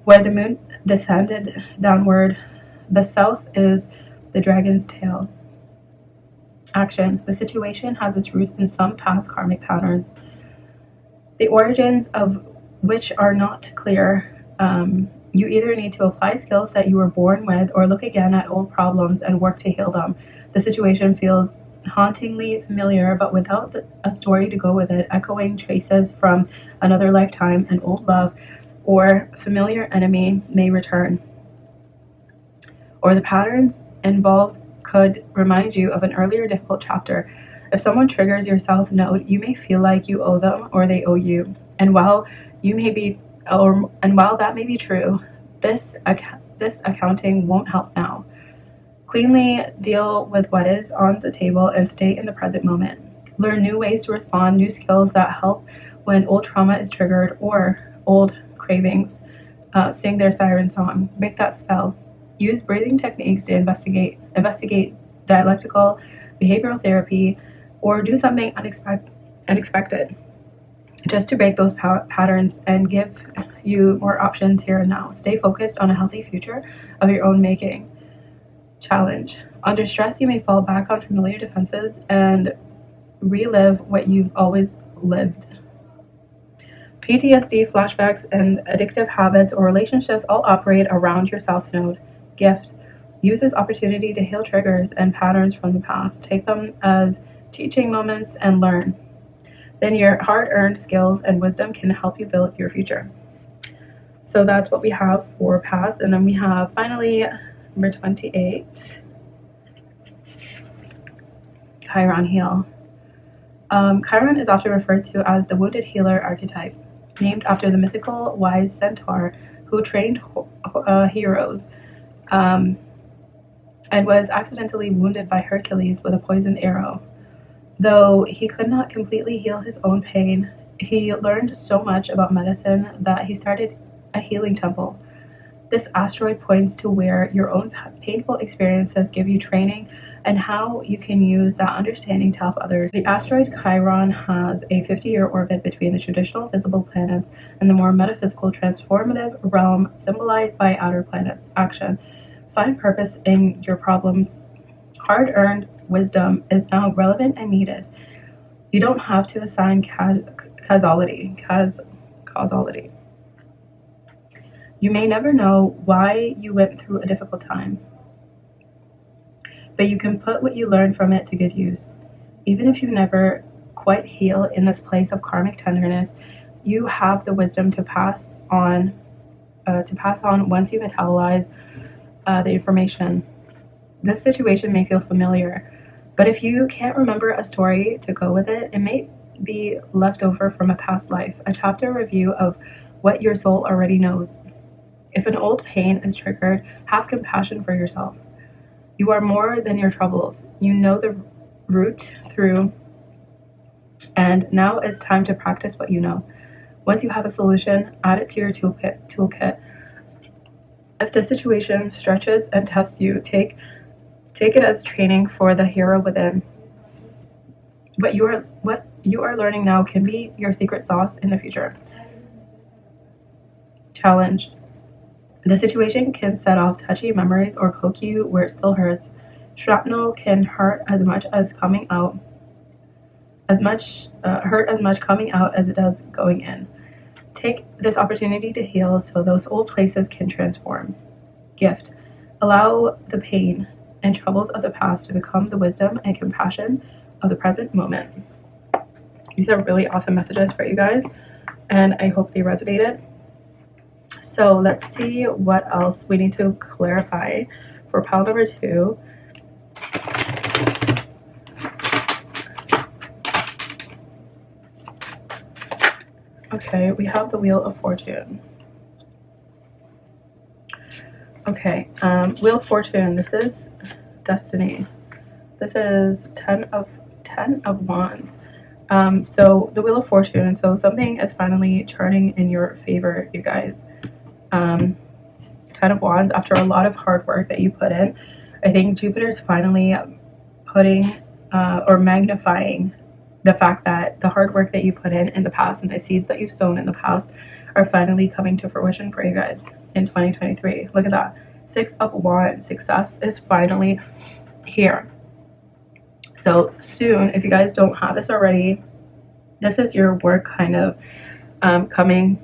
S1: Where the moon descended downward, the south is the dragon's tail. Action. The situation has its roots in some past karmic patterns, the origins of which are not clear. You either need to apply skills that you were born with or look again at old problems and work to heal them. The situation feels hauntingly familiar, but without a story to go with it, echoing traces from another lifetime, an old love, or familiar enemy may return. Or the patterns involved could remind you of an earlier difficult chapter. If someone triggers your south node, you may feel like you owe them or they owe you. And while that may be true, this accounting won't help now. Cleanly deal with what is on the table and stay in the present moment. Learn new ways to respond, new skills that help when old trauma is triggered or old cravings. Sing their siren song. Make that spell. Use breathing techniques to investigate dialectical behavioral therapy, or do something unexpected just to break those patterns and give you more options here and now. Stay focused on a healthy future of your own making. Challenge. Under stress, you may fall back on familiar defenses and relive what you've always lived. PTSD, flashbacks, and addictive habits or relationships all operate around your south node. Gift. Use this opportunity to heal triggers and patterns from the past. Take them as teaching moments and learn. Then your hard-earned skills and wisdom can help you build your future. So that's what we have for past. And then we have finally number 28, Chiron Heal. Chiron is often referred to as the wounded healer archetype, named after the mythical wise centaur who trained heroes and was accidentally wounded by Hercules with a poisoned arrow. Though he could not completely heal his own pain, he learned so much about medicine that he started a healing temple. This asteroid points to where your own painful experiences give you training and how you can use that understanding to help others. The asteroid Chiron has a 50-year orbit between the traditional visible planets and the more metaphysical transformative realm symbolized by outer planets. Action. Find purpose in your problems. Hard-earned wisdom is now relevant and needed. You don't have to assign causality. You may never know why you went through a difficult time, but you can put what you learned from it to good use. Even if you never quite heal in this place of karmic tenderness, you have the wisdom to pass on once you metabolize the information. This situation may feel familiar, but if you can't remember a story to go with it, it may be left over from a past life, a chapter review of what your soul already knows. If an old pain is triggered, have compassion for yourself. You are more than your troubles. You know the route through, and now it's time to practice what you know. Once you have a solution, add it to your toolkit. If the situation stretches and tests you, take it as training for the hero within. What you are learning now can be your secret sauce in the future. Challenge. The situation can set off touchy memories or poke you where it still hurts. Shrapnel can hurt as much coming out as it does going in. Take this opportunity to heal so those old places can transform. Gift. Allow the pain and troubles of the past to become the wisdom and compassion of the present moment. These are really awesome messages for you guys, and I hope they resonated. So let's see what else we need to clarify for pile number 2. Okay, we have the Wheel of Fortune. Okay, Wheel of Fortune. This is destiny. This is 10 of Wands. So the Wheel of Fortune. So something is finally turning in your favor, you guys. 10 of Wands. After a lot of hard work that you put in, I think Jupiter's finally putting or magnifying the fact that the hard work that you put in the past and the seeds that you've sown in the past are finally coming to fruition for you guys in 2023. Look at that. 6 of Wands. Success is finally here. So soon, if you guys don't have this already, this is your work kind of coming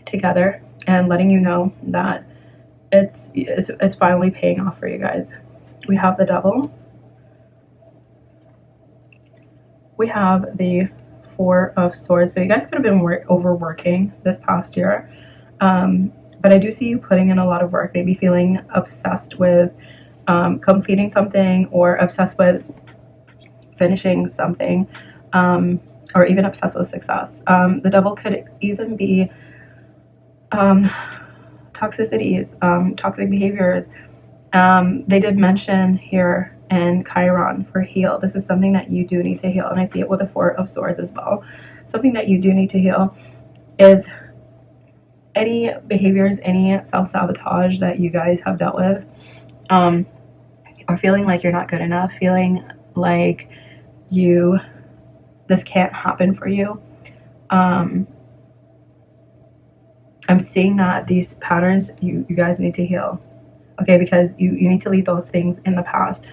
S1: together and letting you know that it's finally paying off for you guys. We have the Devil. We have the 4 of Swords. So you guys could have been overworking this past year. But I do see you putting in a lot of work, maybe feeling obsessed with completing something, or obsessed with finishing something, or even obsessed with success. The Devil could even be toxicities, toxic behaviors. They did mention here in Chiron for heal. This is something that you do need to heal, and I see it with the 4 of Swords as well. Something that you do need to heal is any behaviors, any self-sabotage that you guys have dealt with, or feeling like you're not good enough, feeling like this can't happen for you. I'm seeing that these patterns you guys need to heal, okay, because you need to leave those things in the past.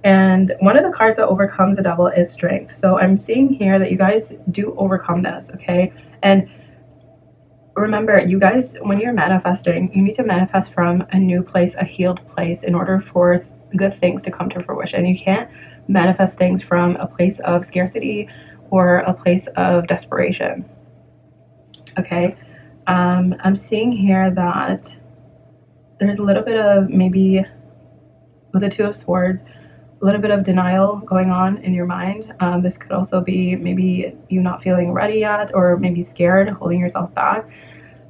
S1: And one of the cards that overcomes the Devil is Strength. So I'm seeing here that you guys do overcome this, okay? And remember, you guys, when you're manifesting, you need to manifest from a new place, a healed place, in order for good things to come to fruition. You can't manifest things from a place of scarcity or a place of desperation, okay? I'm seeing here that there's a little bit of, maybe with the 2 of Swords, a little bit of denial going on in your mind. This could also be maybe you not feeling ready yet, or maybe scared, holding yourself back.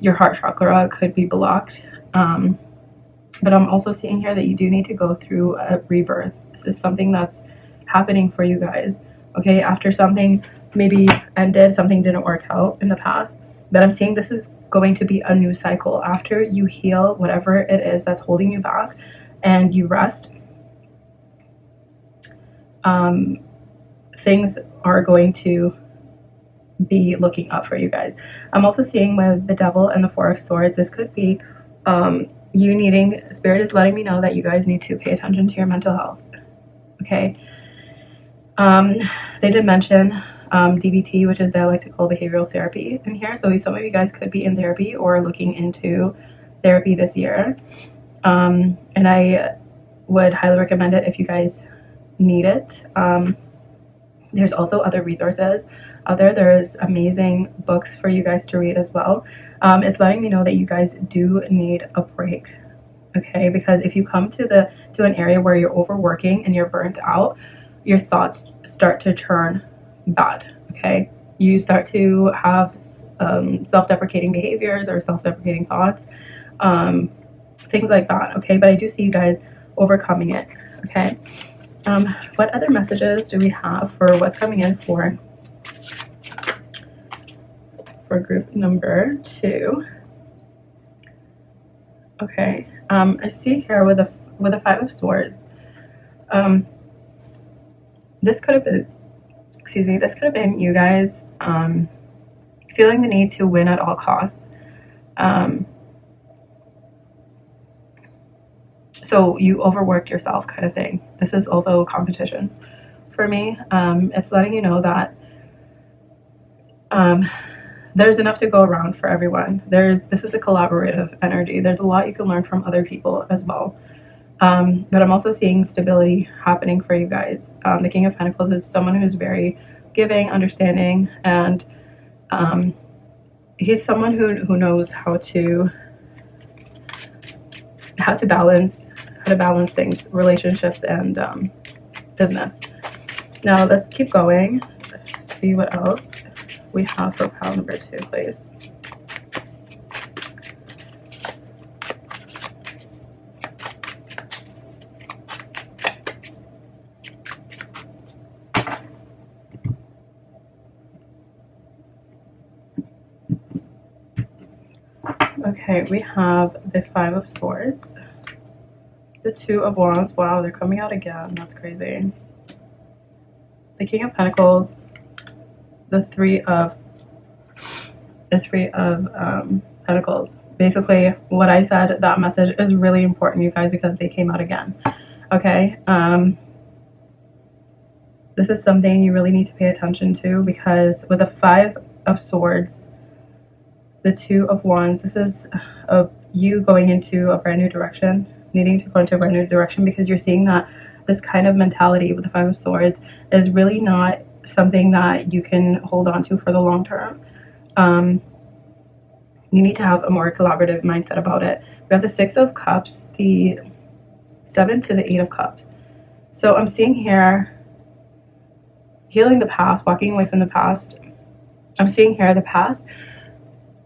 S1: Your heart chakra could be blocked. But I'm also seeing here that you do need to go through a rebirth. This is something that's happening for you guys, okay? After something maybe ended, something didn't work out in the past, but I'm seeing this is going to be a new cycle. After you heal whatever it is that's holding you back and you rest, things are going to be looking up for you guys. I'm also seeing with the Devil and the 4 of Swords, this could be you needing, Spirit is letting me know that you guys need to pay attention to your mental health, okay? They did mention DBT, which is dialectical behavioral therapy, in here. So some of you guys could be in therapy or looking into therapy this year. And I would highly recommend it if you guys need it. There's also other resources out there. There's amazing books for you guys to read as well. It's letting me know that you guys do need a break, okay? Because if you come to an area where you're overworking and you're burnt out, your thoughts start to turn bad, okay? You start to have self-deprecating behaviors or self-deprecating thoughts, things like that, okay? But I do see you guys overcoming it, okay? What other messages do we have for what's coming in for group number 2? Okay, I see here with a 5 of Swords. This could have been, this could have been you guys feeling the need to win at all costs. So you overworked yourself, kind of thing. This is also competition for me. It's letting you know that there's enough to go around for everyone. This is a collaborative energy. There's a lot you can learn from other people as well. But I'm also seeing stability happening for you guys. The King of Pentacles is someone who's very giving, understanding, and he's someone who knows how to balance things, relationships and business. Now let's keep going. Let's see what else we have for pile number 2, please. Okay, we have the Five of Swords, the Two of Wands. Wow, they're coming out again. That's crazy. The King of Pentacles, the Three of Pentacles. Basically, what I said, that message is really important, you guys, because they came out again. Okay, this is something you really need to pay attention to, because with the Five of Swords, the Two of Wands, this is you going into a brand new direction, needing to go into a brand new direction, because you're seeing that this kind of mentality with the Five of Swords is really not something that you can hold on to for the long term. You need to have a more collaborative mindset about it. We have the Six of Cups, the Seven to the Eight of Cups. So I'm seeing here healing the past, walking away from the past. I'm seeing here the past.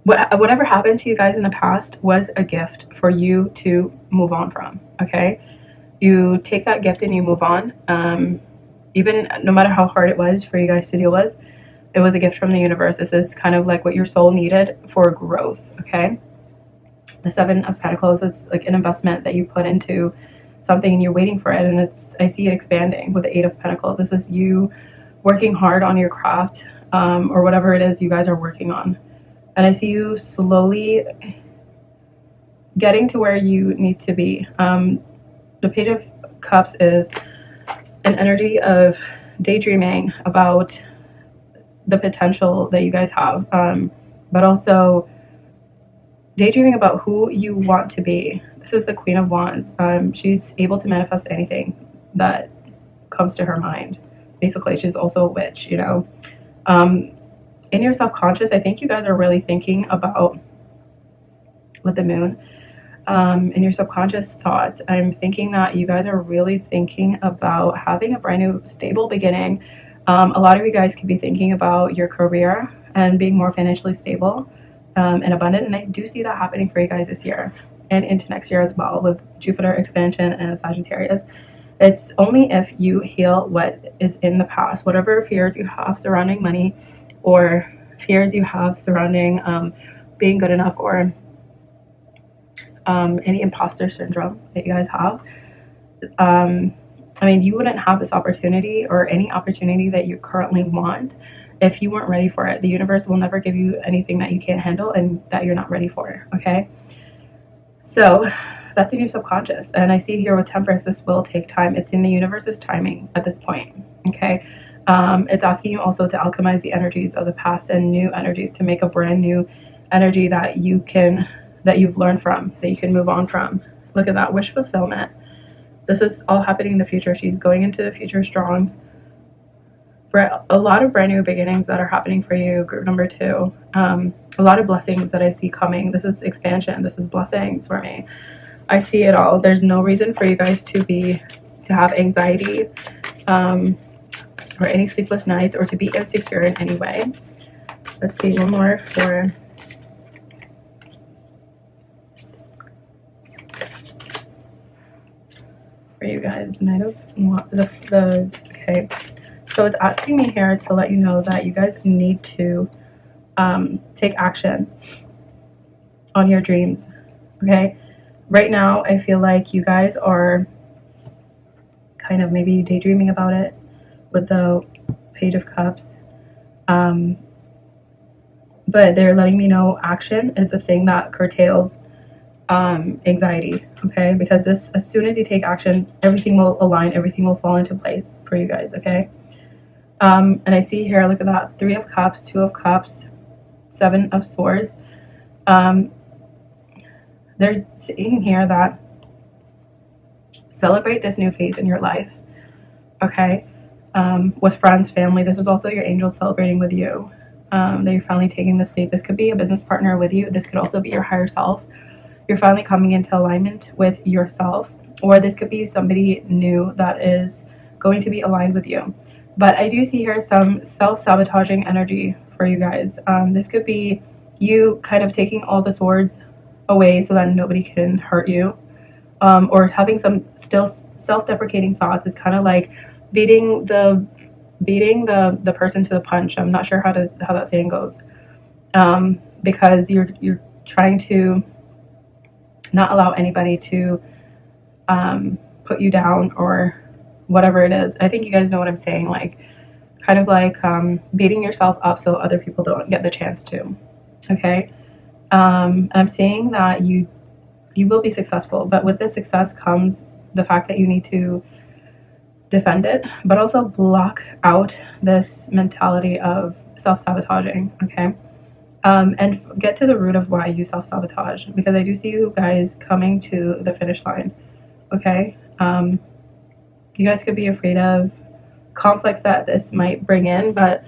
S1: Whatever happened to you guys in the past was a gift for you to move on from, okay? You take that gift and you move on. Even no matter how hard it was for you guys to deal with, it was a gift from the universe. This is kind of like what your soul needed for growth, okay? The Seven of Pentacles is like an investment that you put into something and you're waiting for it, and I see it expanding with the Eight of Pentacles. This is you working hard on your craft, or whatever it is you guys are working on. And I see you slowly getting to where you need to be. The Page of Cups is an energy of daydreaming about the potential that you guys have, but also daydreaming about who you want to be. This is the Queen of Wands. She's able to manifest anything that comes to her mind. Basically, she's also a witch, you know. In your subconscious, I think you guys are really thinking about, with the moon, in your subconscious thoughts, I'm thinking that you guys are really thinking about having a brand new stable beginning. A lot of you guys could be thinking about your career and being more financially stable and abundant, and I do see that happening for you guys this year and into next year as well, with Jupiter expansion and Sagittarius. It's only if you heal what is in the past, whatever fears you have surrounding money, or fears you have surrounding being good enough, or any imposter syndrome that you guys have. I mean, you wouldn't have this opportunity or any opportunity that you currently want if you weren't ready for it. The universe will never give you anything that you can't handle and that you're not ready for, okay? So that's in your subconscious. And I see here with Temperance, this will take time. It's in the universe's timing at this point, okay? It's asking you also to alchemize the energies of the past and new energies to make a brand new energy that you've learned from, that you can move on from. Look at that, wish fulfillment. This is all happening in the future. She's going into the future strong. For a lot of brand new beginnings that are happening for you, group number 2. A lot of blessings that I see coming. This is expansion. This is blessings for me. I see it all. There's no reason for you guys to have anxiety, or any sleepless nights, or to be insecure in any way. Let's see, one more for you guys. Knight of okay. So it's asking me here to let you know that you guys need to take action on your dreams, okay? Right now, I feel like you guys are kind of maybe daydreaming about it with the Page of Cups. But they're letting me know action is the thing that curtails anxiety, okay? Because as soon as you take action, everything will align, everything will fall into place for you guys, okay? And I see here, look at that, 3 of Cups, 2 of Cups, 7 of Swords. They're saying here that celebrate this new phase in your life, okay? With friends, family. This is also your angels celebrating with you, that you're finally taking this leap. This could be a business partner with you. This could also be your higher self. You're finally coming into alignment with yourself, or this could be somebody new that is going to be aligned with you. But I do see here some self-sabotaging energy for you guys. This could be you kind of taking all the swords away so that nobody can hurt you, or having some still self-deprecating thoughts. Is kind of like beating the person to the punch. I'm not sure how that saying goes, because you're trying to not allow anybody to put you down or whatever it is. I think you guys know what I'm saying, like kind of like beating yourself up so other people don't get the chance to. Okay. I'm saying that you will be successful, but with this success comes the fact that you need to defend it, but also block out this mentality of self-sabotaging. Okay. And get to the root of why you self-sabotage, because I do see you guys coming to the finish line. Okay. You guys could be afraid of conflicts that this might bring in, but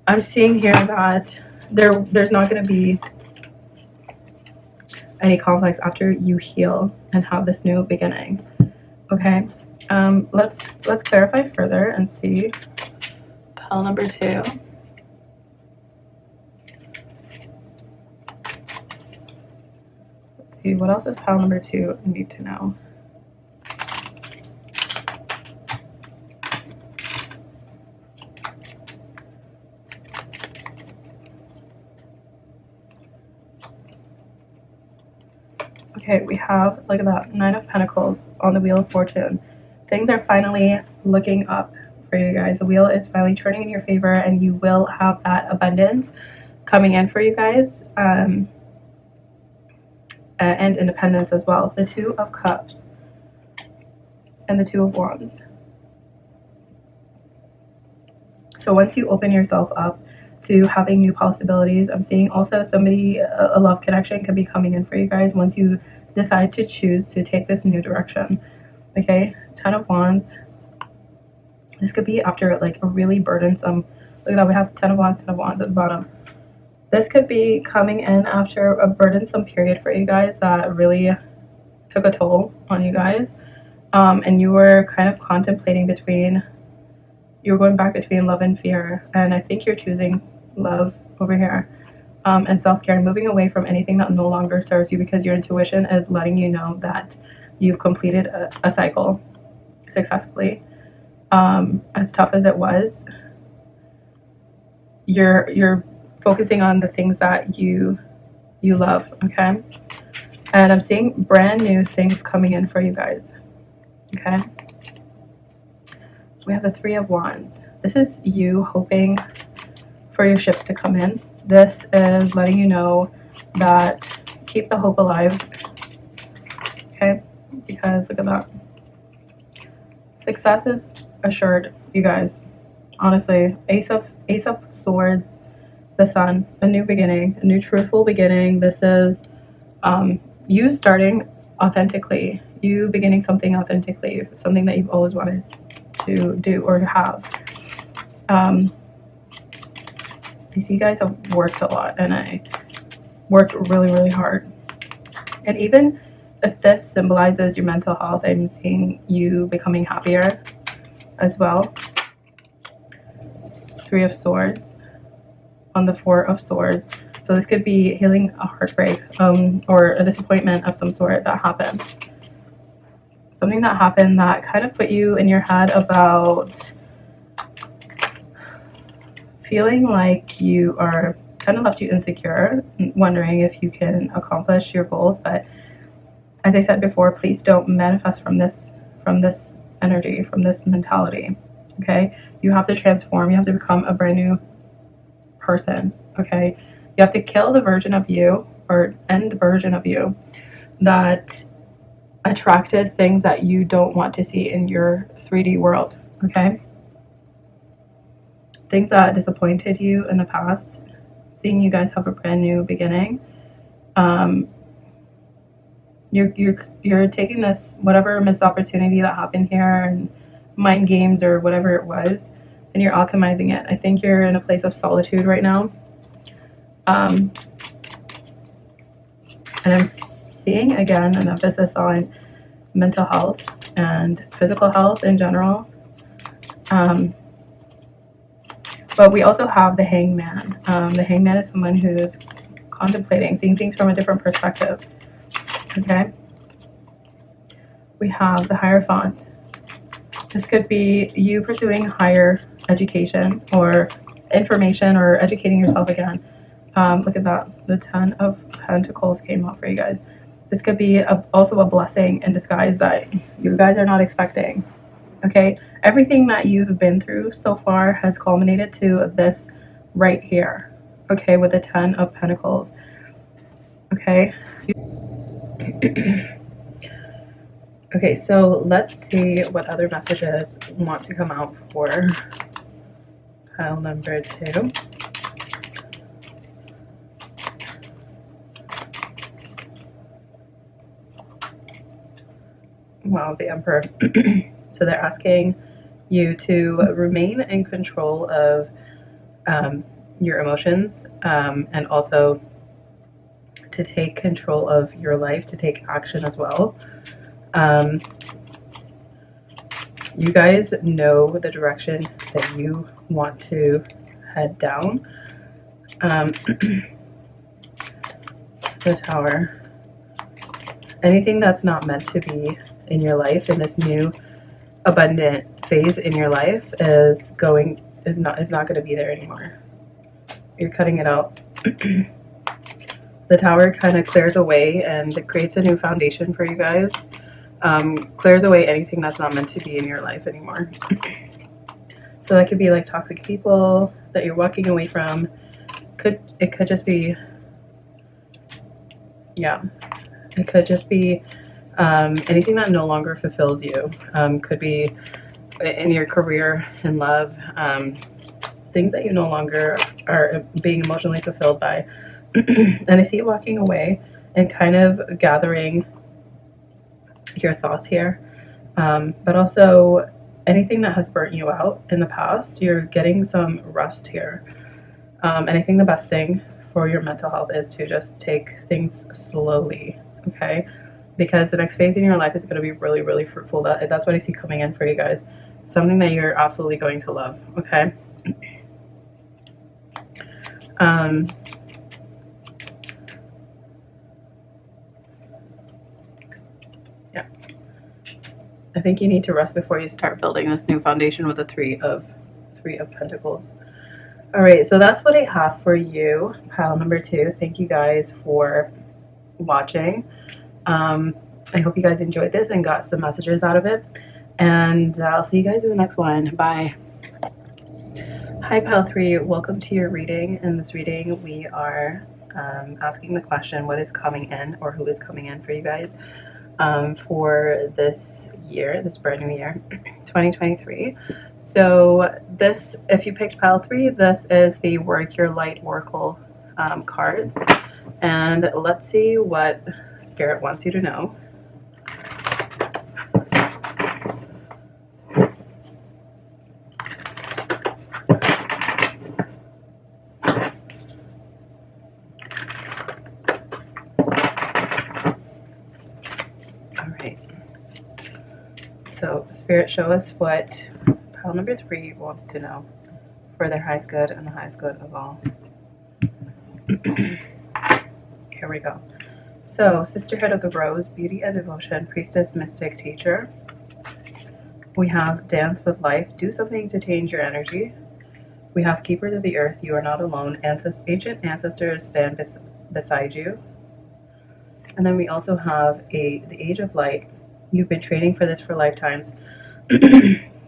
S1: I'm seeing here that there's not going to be any conflicts after you heal and have this new beginning. Okay. Let's clarify further and see pile number 2. Let's see, what else does pile number 2 need to know? Okay, we have, look at that, 9 of Pentacles on the Wheel of Fortune. Things are finally looking up for you guys. The wheel is finally turning in your favor, and you will have that abundance coming in for you guys, and independence as well. The 2 of Cups and the 2 of Wands. So once you open yourself up to having new possibilities, I'm seeing also somebody, a love connection could be coming in for you guys once you decide to choose to take this new direction. Okay, 10 of Wands. This could be after like a really burdensome, look at that, we have 10 of Wands, 10 of Wands at the bottom. This could be coming in after a burdensome period for you guys that really took a toll on you guys. And you were kind of contemplating between, you were going back between love and fear. And I think you're choosing love over here. And self-care, moving away from anything that no longer serves you, because your intuition is letting you know that you've completed a cycle successfully. As tough as it was, you're focusing on the things that you love. Okay, and I'm seeing brand new things coming in for you guys. Okay, we have the 3 of Wands. This is you hoping for your ships to come in. This is letting you know that keep the hope alive. Okay, because look at that, success is assured, you guys. Honestly, Ace of Swords, the Sun, a new beginning, a new truthful beginning. This is you starting authentically, you beginning something authentically, something that you've always wanted to do or have. You see, you guys have worked a lot, and I worked really hard. And even if this symbolizes your mental health, I'm seeing you becoming happier as well. 3 of Swords on the 4 of Swords. So this could be healing a heartbreak or a disappointment of some sort that happened. Something that happened that kind of put you in your head about feeling like you are, kind of left you insecure, wondering if you can accomplish your goals. But as I said before, please don't manifest from this energy, from this mentality. Okay, you have to transform. You have to become a brand new person. Okay, you have to kill the version of you or end the version of you that attracted things that you don't want to see in your 3D world. Okay, things that disappointed you in the past. Seeing you guys have a brand new beginning. You're taking this, whatever missed opportunity that happened here and mind games or whatever it was, and you're alchemizing it. I think you're in a place of solitude right now. And I'm seeing again an emphasis on mental health and physical health in general. But we also have the Hangman. The Hangman is someone who's contemplating, seeing things from a different perspective. Okay. We have the Hierophant. This could be you pursuing higher education or information or educating yourself again. Look at that. The Ten of Pentacles came out for you guys. This could be also a blessing in disguise that you guys are not expecting. Okay, everything that you've been through so far has culminated to this right here. Okay, with the Ten of Pentacles. Okay. Okay, so let's see what other messages want to come out for pile number 2. Wow, the Emperor. So they're asking you to remain in control of your emotions, and also to take control of your life, to take action as well. You guys know the direction that you want to head down. The Tower. Anything that's not meant to be in your life in this new abundant phase in your life is not going to be there anymore. You're cutting it out. The Tower kind of clears away and it creates a new foundation for you guys. Clears away anything that's not meant to be in your life anymore. So that could be like toxic people that you're walking away from. It could just be, yeah, it could just be anything that no longer fulfills you. Could be in your career, in love, things that you no longer are being emotionally fulfilled by. And I see you walking away and kind of gathering your thoughts here, but also anything that has burnt you out in the past, you're getting some rest here. And I think the best thing for your mental health is to just take things slowly, okay? Because the next phase in your life is going to be really, really fruitful. That's what I see coming in for you guys. Something that you're absolutely going to love, okay? Yeah. I think you need to rest before you start building this new foundation with the Three of Pentacles. All right, so that's what I have for you, pile number 2. Thank you guys for watching. I hope you guys enjoyed this and got some messages out of it. And I'll see you guys in the next one. Bye. Hi, pile 3. Welcome to your reading. In this reading, we are asking the question, what is coming in, or who is coming in for you guys for this year, this brand new year, 2023. So this, if you picked pile 3, this is the Work Your Light Oracle cards. And let's see what Spirit wants you to know. Alright. So Spirit, show us what pile number 3 wants to know for their highest good and the highest good of all. Here we go. So, Sisterhood of the Rose, Beauty and Devotion, Priestess, Mystic, Teacher. We have Dance with Life, do something to change your energy. We have Keepers of the Earth, you are not alone. Ancient ancestors stand beside you. And then we also have the Age of Light. You've been training for this for lifetimes.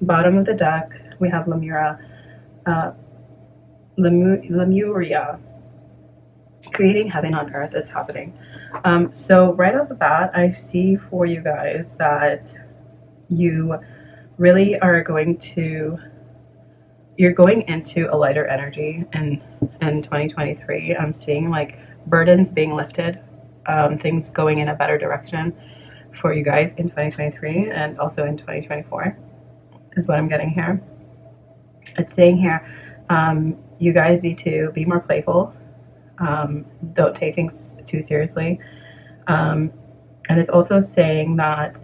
S1: Bottom of the deck, we have Lemuria. Creating heaven on earth. It's happening. So right off the bat, I see for you guys that you really are you're going into a lighter energy in 2023. I'm seeing like burdens being lifted, things going in a better direction for you guys in 2023 and also in 2024 is what I'm getting here. It's saying here, you guys need to be more playful. Don't take things too seriously. And it's also saying that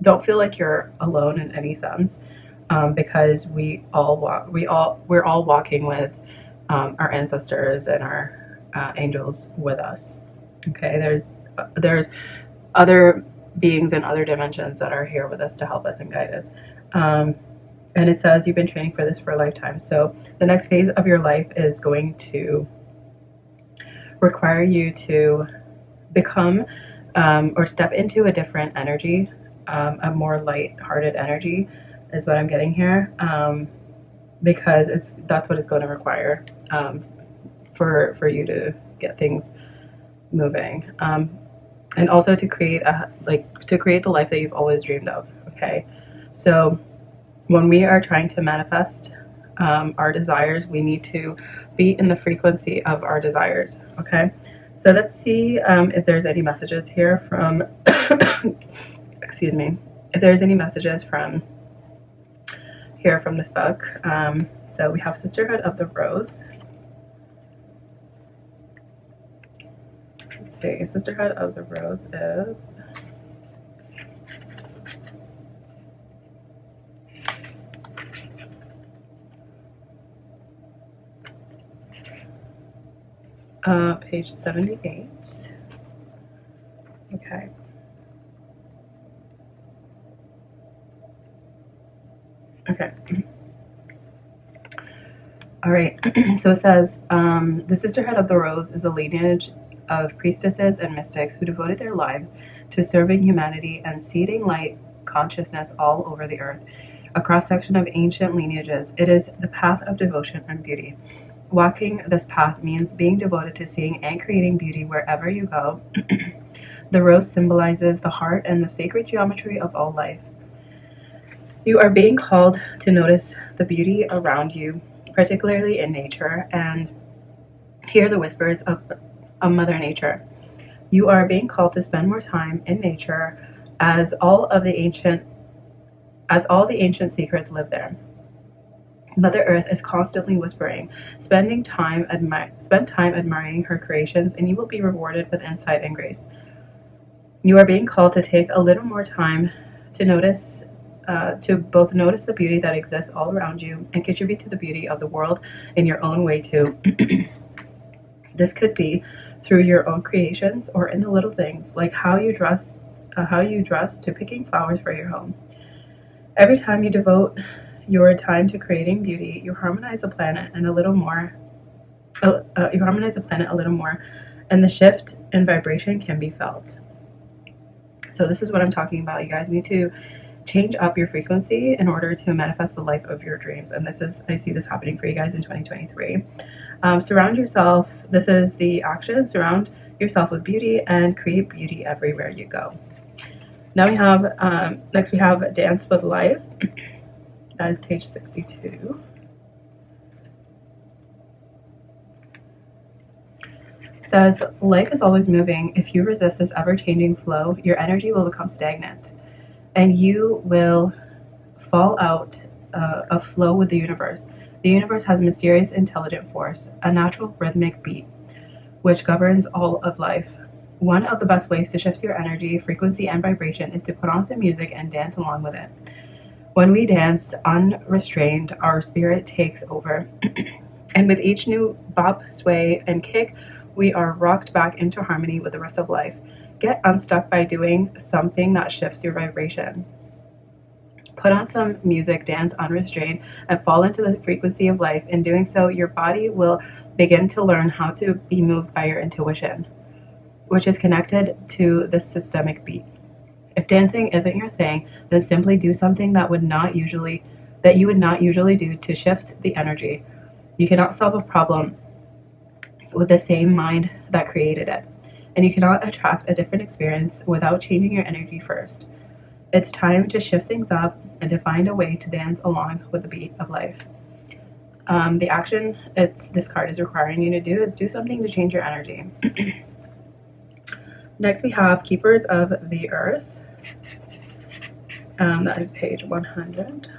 S1: don't feel like you're alone in any sense, because we're all walking with our ancestors and our angels with us. Okay, there's other beings in other dimensions that are here with us to help us and guide us. And it says you've been training for this for a lifetime. So the next phase of your life is going to require you to become or step into a different energy, a more light-hearted energy is what I'm getting here, because that's what it's going to require for you to get things moving, and also to create the life that you've always dreamed of. Okay, so when we are trying to manifest our desires, we need to be in the frequency of our desires. Okay, so let's see if there's any messages here from excuse me, if there's any messages from here from this book. So we have Sisterhood of the Rose. Let's see, Sisterhood of the Rose is page 78. Okay. Okay. All right. So it says, the Sisterhood of the Rose is a lineage of priestesses and mystics who devoted their lives to serving humanity and seeding light consciousness all over the earth. A cross-section of ancient lineages, it is the path of devotion and beauty. Walking this path means being devoted to seeing and creating beauty wherever you go. The rose symbolizes the heart and the sacred geometry of all life. You are being called to notice the beauty around you, particularly in nature, and hear the whispers of Mother Nature. You are being called to spend more time in nature, as all the ancient secrets live there. Mother Earth is constantly whispering. Spend time admiring her creations, and you will be rewarded with insight and grace. You are being called to take a little more time to notice, to both notice the beauty that exists all around you and contribute to the beauty of the world in your own way too. This could be through your own creations or in the little things, like how you dress to picking flowers for your home. Every time you devote your time to creating beauty, you harmonize the planet a little more, and the shift in vibration can be felt. So this is what I'm talking about. You guys need to change up your frequency in order to manifest the life of your dreams. And I see this happening for you guys in 2023. Surround yourself. This is the action. Surround yourself with beauty and create beauty everywhere you go. Now we have, next we have Dance with Life. That is page 62. It says, life is always moving. If you resist this ever-changing flow, your energy will become stagnant, and you will fall out of flow with the universe. The universe has a mysterious, intelligent force, a natural rhythmic beat, which governs all of life. One of the best ways to shift your energy, frequency, and vibration is to put on some music and dance along with it. When we dance unrestrained, our spirit takes over, and with each new bop, sway, and kick, we are rocked back into harmony with the rest of life. Get unstuck by doing something that shifts your vibration. Put on some music, dance unrestrained, and fall into the frequency of life. In doing so, your body will begin to learn how to be moved by your intuition, which is connected to the systemic beat. If dancing isn't your thing, then simply do something that you would not usually do to shift the energy. You cannot solve a problem with the same mind that created it, and you cannot attract a different experience without changing your energy first. It's time to shift things up and to find a way to dance along with the beat of life. The action this card is requiring you to do is do something to change your energy. Next we have Keepers of the Earth. That is page 100.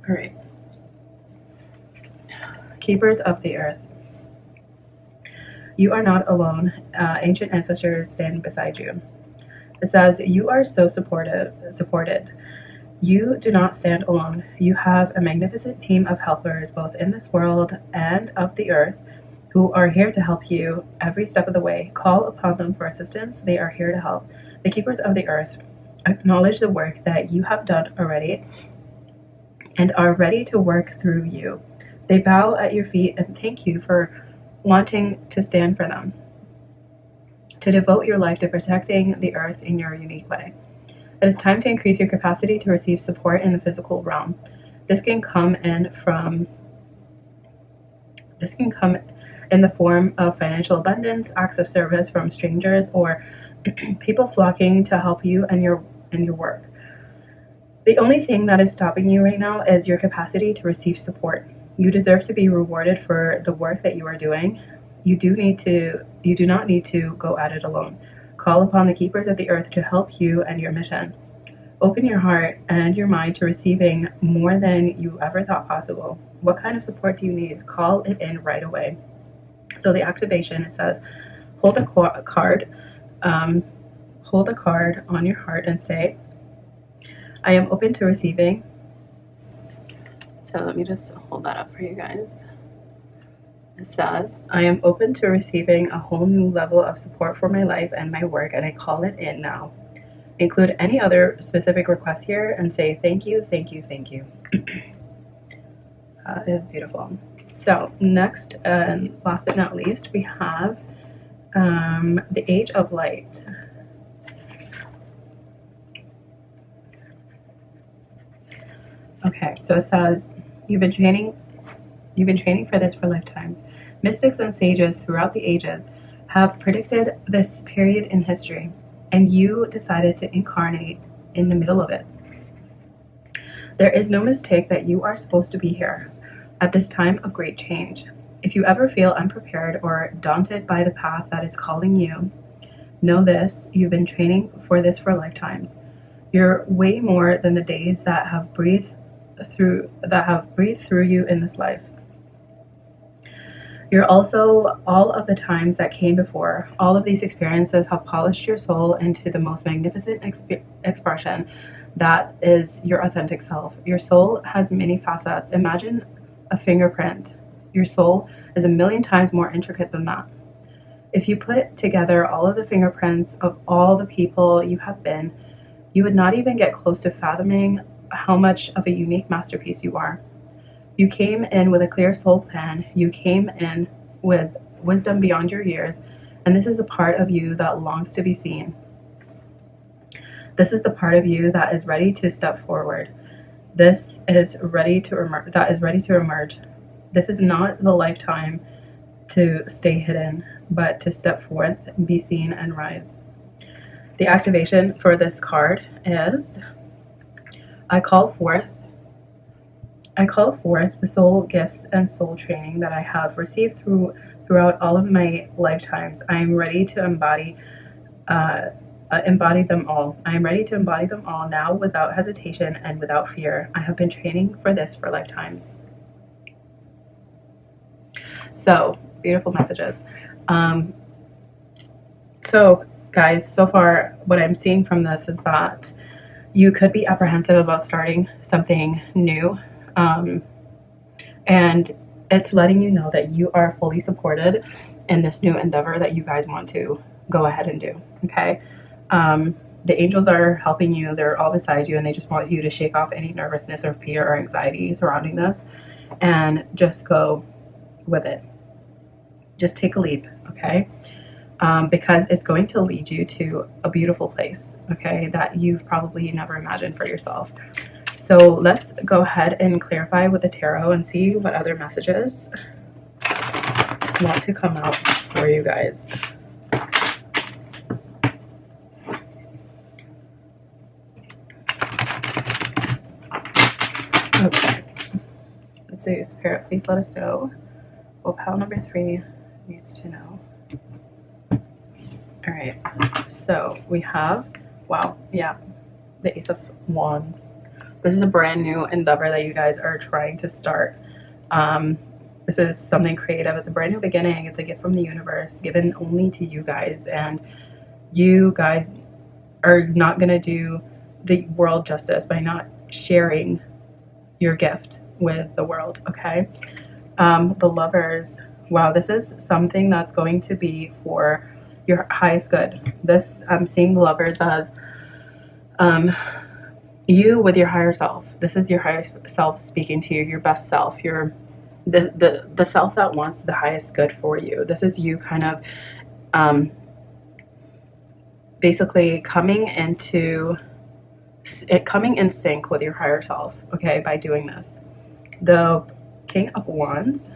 S1: All right. Keepers of the Earth. You are not alone. Ancient ancestors stand beside you. It says, you are so supported. You do not stand alone. You have a magnificent team of helpers, both in this world and of the earth, who are here to help you every step of the way. Call upon them for assistance. They are here to help. The keepers of the earth acknowledge the work that you have done already and are ready to work through you. They bow at your feet and thank you for wanting to stand for them, to devote your life to protecting the earth in your unique way. It is time to increase your capacity to receive support in the physical realm. This can come in the form of financial abundance, acts of service from strangers, or people flocking to help you and your work. The only thing that is stopping you right now is your capacity to receive support. You deserve to be rewarded for the work that you are doing. You do not need to go at it alone. Call upon the keepers of the earth to help you and your mission. Open your heart and your mind to receiving more than you ever thought possible. What kind of support do you need? Call it in right away. So the activation, it says, hold a card on your heart and say, I am open to receiving. So let me just hold that up for you guys. It says, I am open to receiving a whole new level of support for my life and my work, and I call it in now. Include any other specific requests here and say thank you, thank you, thank you. It is beautiful. So next and last but not least, we have the Age of Light. Okay, so it says, you've been training for this for lifetimes. Mystics and sages throughout the ages have predicted this period in history, and you decided to incarnate in the middle of it. There is no mistake that you are supposed to be here at this time of great change. If you ever feel unprepared or daunted by the path that is calling you, know this: you've been training for this for lifetimes. You're way more than the days that have breathed through you in this life. You're also all of the times that came before. All of these experiences have polished your soul into the most magnificent expression that is your authentic self. Your soul has many facets. Imagine a fingerprint. Your soul is 1,000,000 times more intricate than that. If you put together all of the fingerprints of all the people you have been, you would not even get close to fathoming how much of a unique masterpiece you are. You came in with a clear soul plan. You came in with wisdom beyond your years, and this is a part of you that longs to be seen. This is the part of you that is ready to step forward. This is ready to emerge. This is not the lifetime to stay hidden, but to step forth, be seen, and rise. The activation for this card is, I call forth the soul gifts and soul training that I have received throughout all of my lifetimes. I am ready to embody them all. I am ready to embody them all now without hesitation and without fear. I have been training for this for lifetimes. So, beautiful messages. So guys, so far what I'm seeing from this is that you could be apprehensive about starting something new. And it's letting you know that you are fully supported in this new endeavor that you guys want to go ahead and do. Okay. The angels are helping you. They're all beside you, and they just want you to shake off any nervousness or fear or anxiety surrounding this and just go with it. Just take a leap. Okay. Because it's going to lead you to a beautiful place. Okay. That you've probably never imagined for yourself. So let's go ahead and clarify with the tarot and see what other messages want to come out for you guys. Okay. Let's see. Spirit, please let us know what pile number 3 needs to know. All right. So we have, wow, yeah, the Ace of Wands. This is a brand new endeavor that you guys are trying to start. This is something creative. It's a brand new beginning. It's a gift from the universe given only to you guys. And you guys are not going to do the world justice by not sharing your gift with the world, okay? The Lovers. Wow, this is something that's going to be for your highest good. This, I'm seeing the Lovers as um, you with your higher self. This is your higher self speaking to you, your best self, your the self that wants the highest good for you. This is you kind of um, basically coming in sync with your higher self, okay, by doing this. The King of Wands,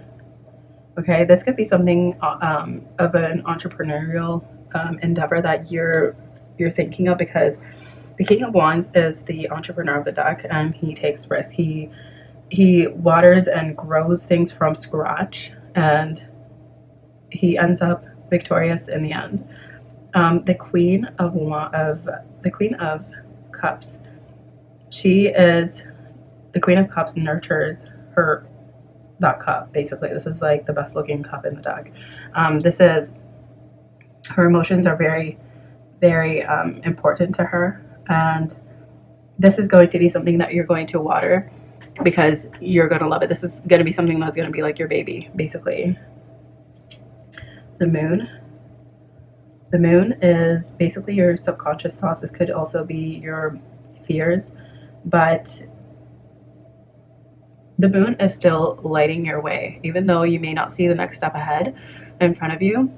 S1: okay, this could be something of an entrepreneurial endeavor that you're thinking of, because the King of Wands is the entrepreneur of the deck, and he takes risks. He waters and grows things from scratch, and he ends up victorious in the end. The Queen of Cups. She is the Queen of Cups, nurtures that cup. Basically, this is like the best looking cup in the deck. This is her emotions are very, very important to her, and this is going to be something that you're going to water because you're going to love it. This is going to be something that's going to be like your baby, basically. The Moon. The Moon is basically your subconscious thoughts. This could also be your fears, but the Moon is still lighting your way. Even though you may not see the next step ahead in front of you,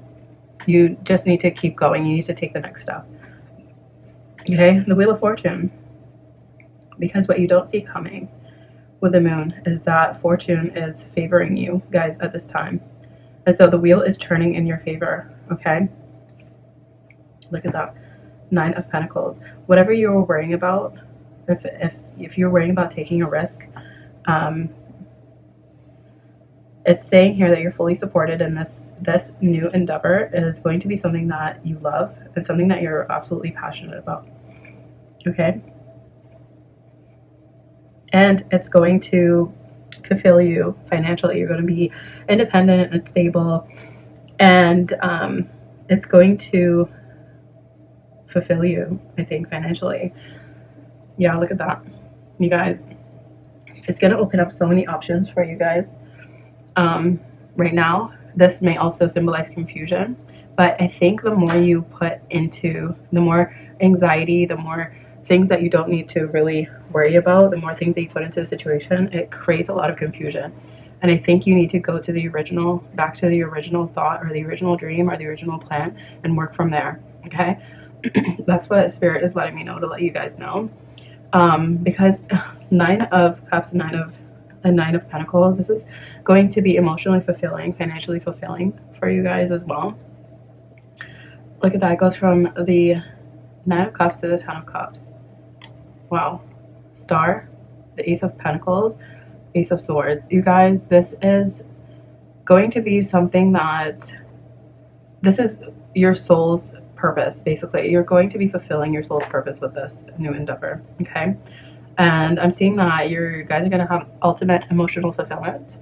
S1: you just need to keep going. You need to take the next step. Okay, the Wheel of Fortune. Because what you don't see coming with the Moon is that fortune is favoring you guys at this time. And so the wheel is turning in your favor, okay? Look at that. 9 of Pentacles. Whatever you're worrying about, if you're worrying about taking a risk, it's saying here that you're fully supported, and this new endeavor is going to be something that you love and something that you're absolutely passionate about, okay? And it's going to fulfill you financially. You're going to be independent and stable, and it's going to fulfill you, I think, financially. Yeah, look at that, you guys. It's going to open up so many options for you guys. Right now, this may also symbolize confusion, but I think the more you put into, the more anxiety, the more things that you don't need to really worry about, the more things that you put into the situation, it creates a lot of confusion. And I think you need to go to the original, back to the original thought or the original dream or the original plan and work from there, okay? That's what Spirit is letting me know, to let you guys know. Because 9 of Cups and 9 of Pentacles, this is going to be emotionally fulfilling, financially fulfilling for you guys as well. Look at that. It goes from the 9 of Cups to the 10 of Cups. Wow. Star, the Ace of Pentacles, Ace of Swords. You guys, this is going to be something that, this is your soul's purpose, basically. You're going to be fulfilling your soul's purpose with this new endeavor, okay? And I'm seeing that you guys are going to have ultimate emotional fulfillment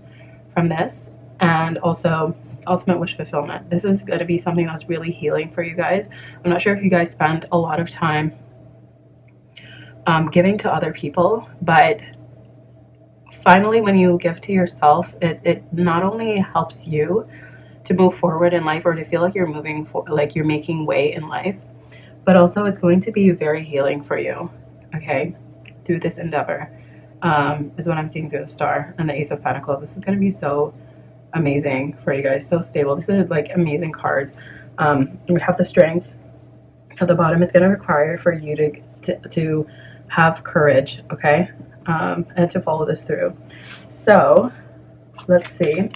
S1: from this, and also ultimate wish fulfillment. This is going to be something that's really healing for you guys. I'm not sure if you guys spend a lot of time giving to other people, but finally when you give to yourself, it not only helps you to move forward in life, or to feel like you're moving like you're making way in life, but also it's going to be very healing for you, okay, through this endeavor. Is what I'm seeing through the Star and the Ace of Pentacles. This is going to be so amazing for you guys, so stable. This is like amazing cards. We have the Strength at the bottom. It's going to require for you to have courage, okay, and to follow this through. So let's see.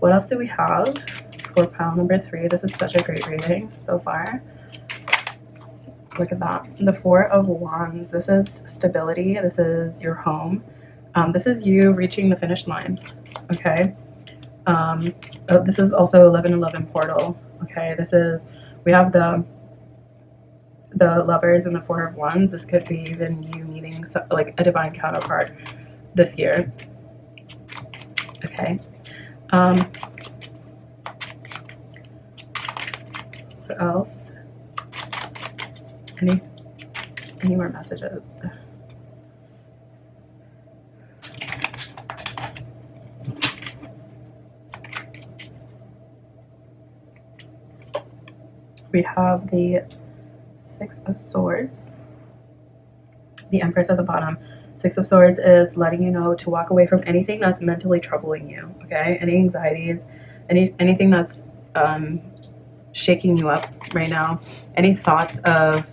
S1: What else do we have for pile number 3? This is such a great reading so far. Look at that. The 4 of Wands. This is stability. This is your home. This is you reaching the finish line, okay? This is also 1111 portal, okay? This is, we have the Lovers and the 4 of Wands. This could be even you meeting like a divine counterpart this year, okay? What else? Any more messages? We have the Six of Swords, the Empress at the bottom. Six of Swords is letting you know to walk away from anything that's mentally troubling you, okay? Any anxieties, anything that's shaking you up right now, any thoughts of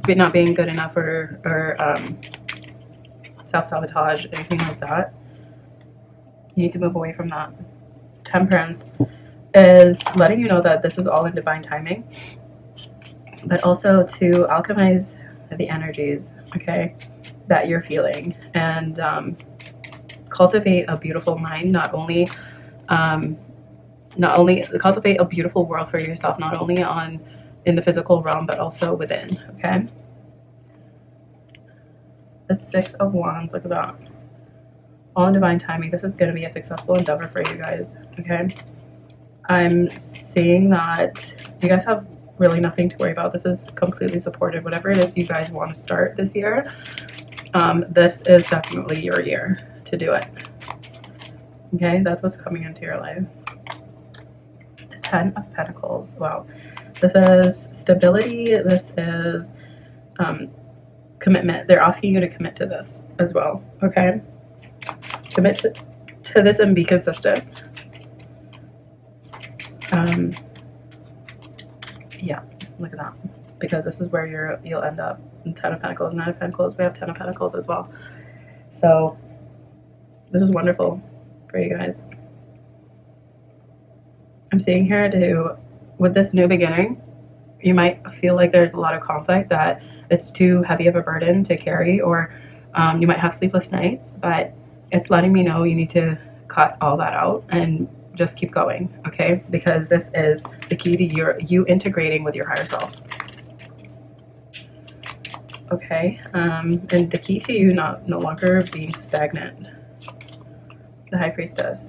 S1: not being good enough or self-sabotage, anything like that. You need to move away from that. Temperance is letting you know that this is all in divine timing, but also to alchemize the energies, okay, that you're feeling, and cultivate a beautiful mind. Not only cultivate a beautiful world for yourself, not only in the physical realm, but also within. Okay. The Six of Wands. Look at that. All in divine timing. This is going to be a successful endeavor for you guys. Okay. I'm seeing that you guys have really nothing to worry about. This is completely supported. Whatever it is you guys want to start this year, this is definitely your year to do it. Okay, that's what's coming into your life. The Ten of Pentacles. Wow. This is stability. This is commitment. They're asking you to commit to this as well. Okay? Commit to this and be consistent. Yeah, look at that. Because this is where you'll end up. In Ten of Pentacles, Nine of Pentacles, we have Ten of Pentacles as well. So this is wonderful for you guys. I'm seeing here with this new beginning, you might feel like there's a lot of conflict, that it's too heavy of a burden to carry, or you might have sleepless nights, but it's letting me know you need to cut all that out and just keep going, okay? Because this is the key to you integrating with your higher self. Okay, and the key to you no longer being stagnant. The High Priestess.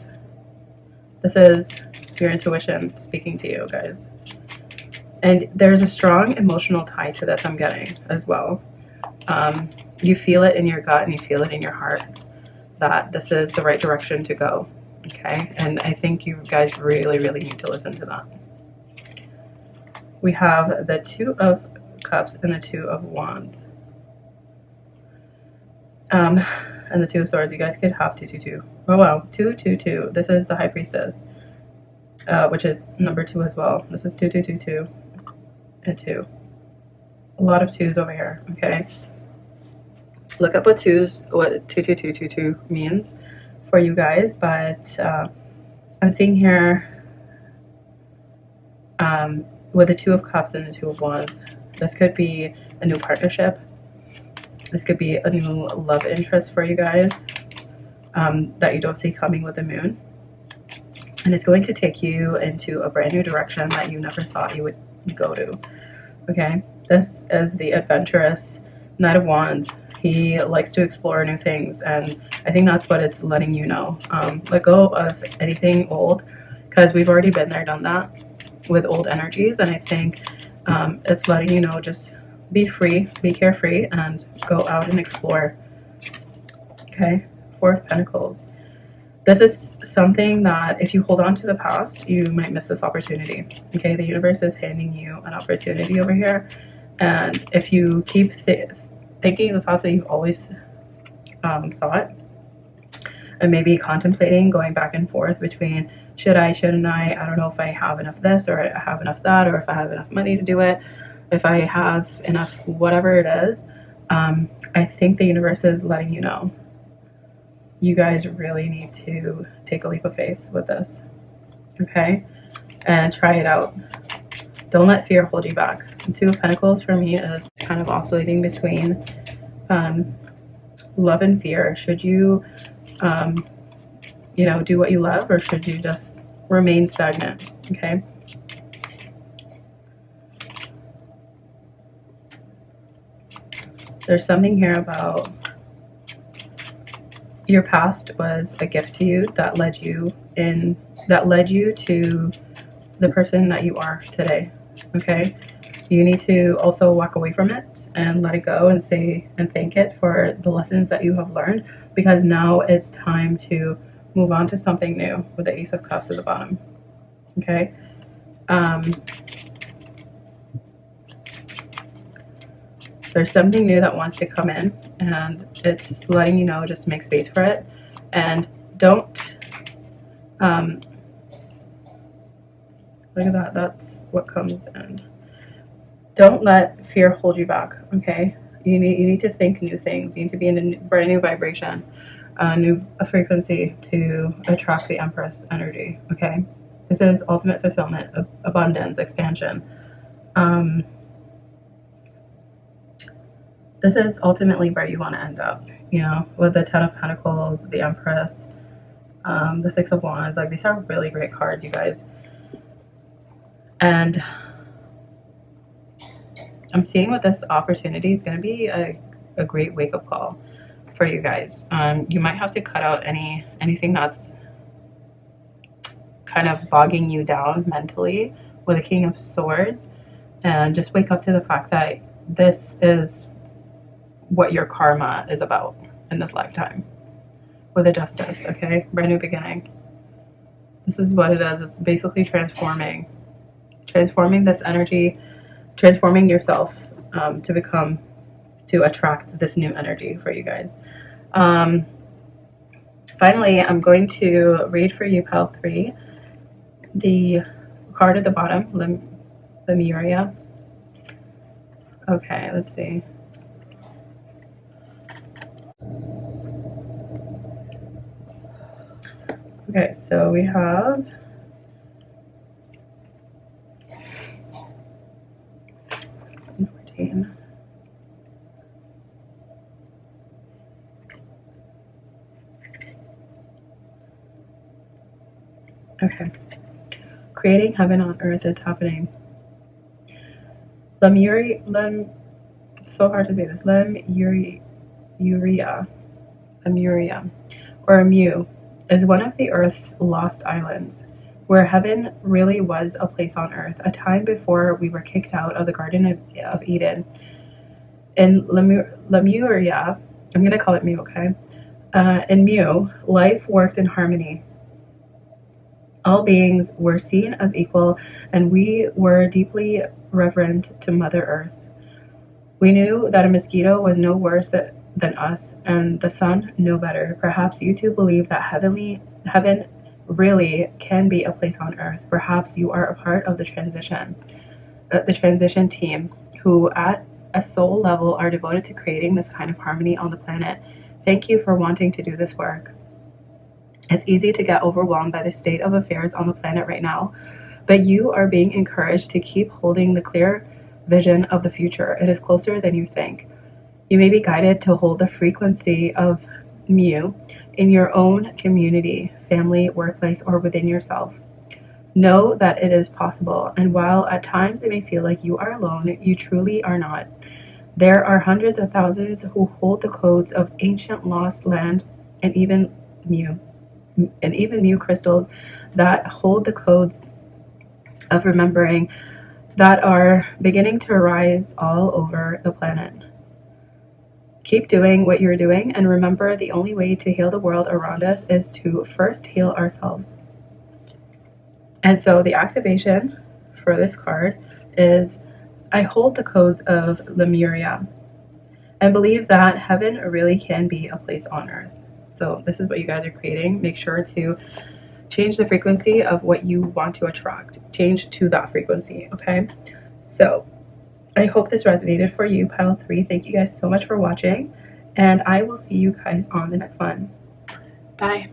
S1: This is your intuition speaking to you, guys. And there's a strong emotional tie to this, I'm getting, as well. You feel it in your gut and you feel it in your heart that this is the right direction to go, okay? And I think you guys really, really need to listen to that. We have the Two of Cups and the Two of Wands. And the Two of Swords. You guys could have 2, 2, 2. Oh wow, 2, 2, 2. This is the High Priestess, which is number 2 as well. This is 2, 2, 2, 2, and 2. A lot of 2s over here. Okay. Look up what 2, 2, 2, 2, 2, 2 means for you guys. But I'm seeing here with the Two of Cups and the Two of Wands, this could be a new partnership. This could be a new love interest for you guys that you don't see coming with the moon. And it's going to take you into a brand new direction that you never thought you would go to. Okay? This is the adventurous Knight of Wands. He likes to explore new things, and I think that's what it's letting you know. Let go of anything old, because we've already been there, done that with old energies, and I think it's letting you know, just be free, be carefree, and go out and explore. Okay, Four of Pentacles. This is something that if you hold on to the past, you might miss this opportunity. Okay, the universe is handing you an opportunity over here, and if you keep thinking the thoughts that you've always thought, and maybe contemplating, going back and forth between should I, shouldn't I don't know if I have enough this, or I have enough that, or if I have enough money to do it, if I have enough whatever it is, I think the universe is letting you know you guys really need to take a leap of faith with this, okay? And try it out. Don't let fear hold you back. The Two of Pentacles for me is kind of oscillating between love and fear. Should you, do what you love, or should you just remain stagnant, okay? There's something here about your past was a gift to you that led you to the person that you are today. Okay, you need to also walk away from it and let it go, and say and thank it for the lessons that you have learned, because now it's time to move on to something new with the Ace of Cups at the bottom. Okay, There's something new that wants to come in, and it's letting you know, just make space for it. And don't, look at that, that's what comes in. Don't let fear hold you back, okay? You need to think new things. You need to be in a brand new vibration, a frequency to attract the Empress energy, okay? This is ultimate fulfillment, abundance, expansion. This is ultimately where you want to end up, you know, with the Ten of Pentacles, the Empress, the Six of Wands. Like, these are really great cards, you guys. And I'm seeing with this opportunity is going to be a great wake-up call for you guys. You might have to cut out anything that's kind of bogging you down mentally with the King of Swords, and just wake up to the fact that this is what your karma is about in this lifetime with the Justice, okay? Brand new beginning. This is what it is. It's basically transforming this energy, transforming yourself to attract this new energy for you guys. Finally, I'm going to read for you, Pile 3, the card at the bottom, Lemuria. Okay, let's see. Okay, so we have okay. Creating heaven on earth is happening. It's so hard to say this. Lemuria, or Amu, is one of the Earth's lost islands, where heaven really was a place on earth, a time before we were kicked out of the Garden of Eden. In Lemuria, I'm going to call it Mu, okay? In Mu, life worked in harmony. All beings were seen as equal, and we were deeply reverent to Mother Earth. We knew that a mosquito was no worse than us, and the sun no better. Perhaps you too believe that heaven really can be a place on earth. Perhaps you are a part of the transition team, who at a soul level are devoted to creating this kind of harmony on the planet. Thank you for wanting to do this work. It's easy to get overwhelmed by the state of affairs on the planet right now, but you are being encouraged to keep holding the clear vision of the future. It is closer than you think. You may be guided to hold the frequency of Mu in your own community, family, workplace, or within yourself. Know that it is possible, and while at times it may feel like you are alone, you truly are not. There are hundreds of thousands who hold the codes of ancient lost land, and even Mu crystals that hold the codes of remembering that are beginning to arise all over the planet. Keep doing what you're doing, and remember, the only way to heal the world around us is to first heal ourselves. And so the activation for this card is, I hold the codes of Lemuria and believe that heaven really can be a place on earth. So this is what you guys are creating. Make sure to change the frequency of what you want to attract. Change to that frequency, okay? So I hope this resonated for you, Pile 3. Thank you guys so much for watching, and I will see you guys on the next one. Bye.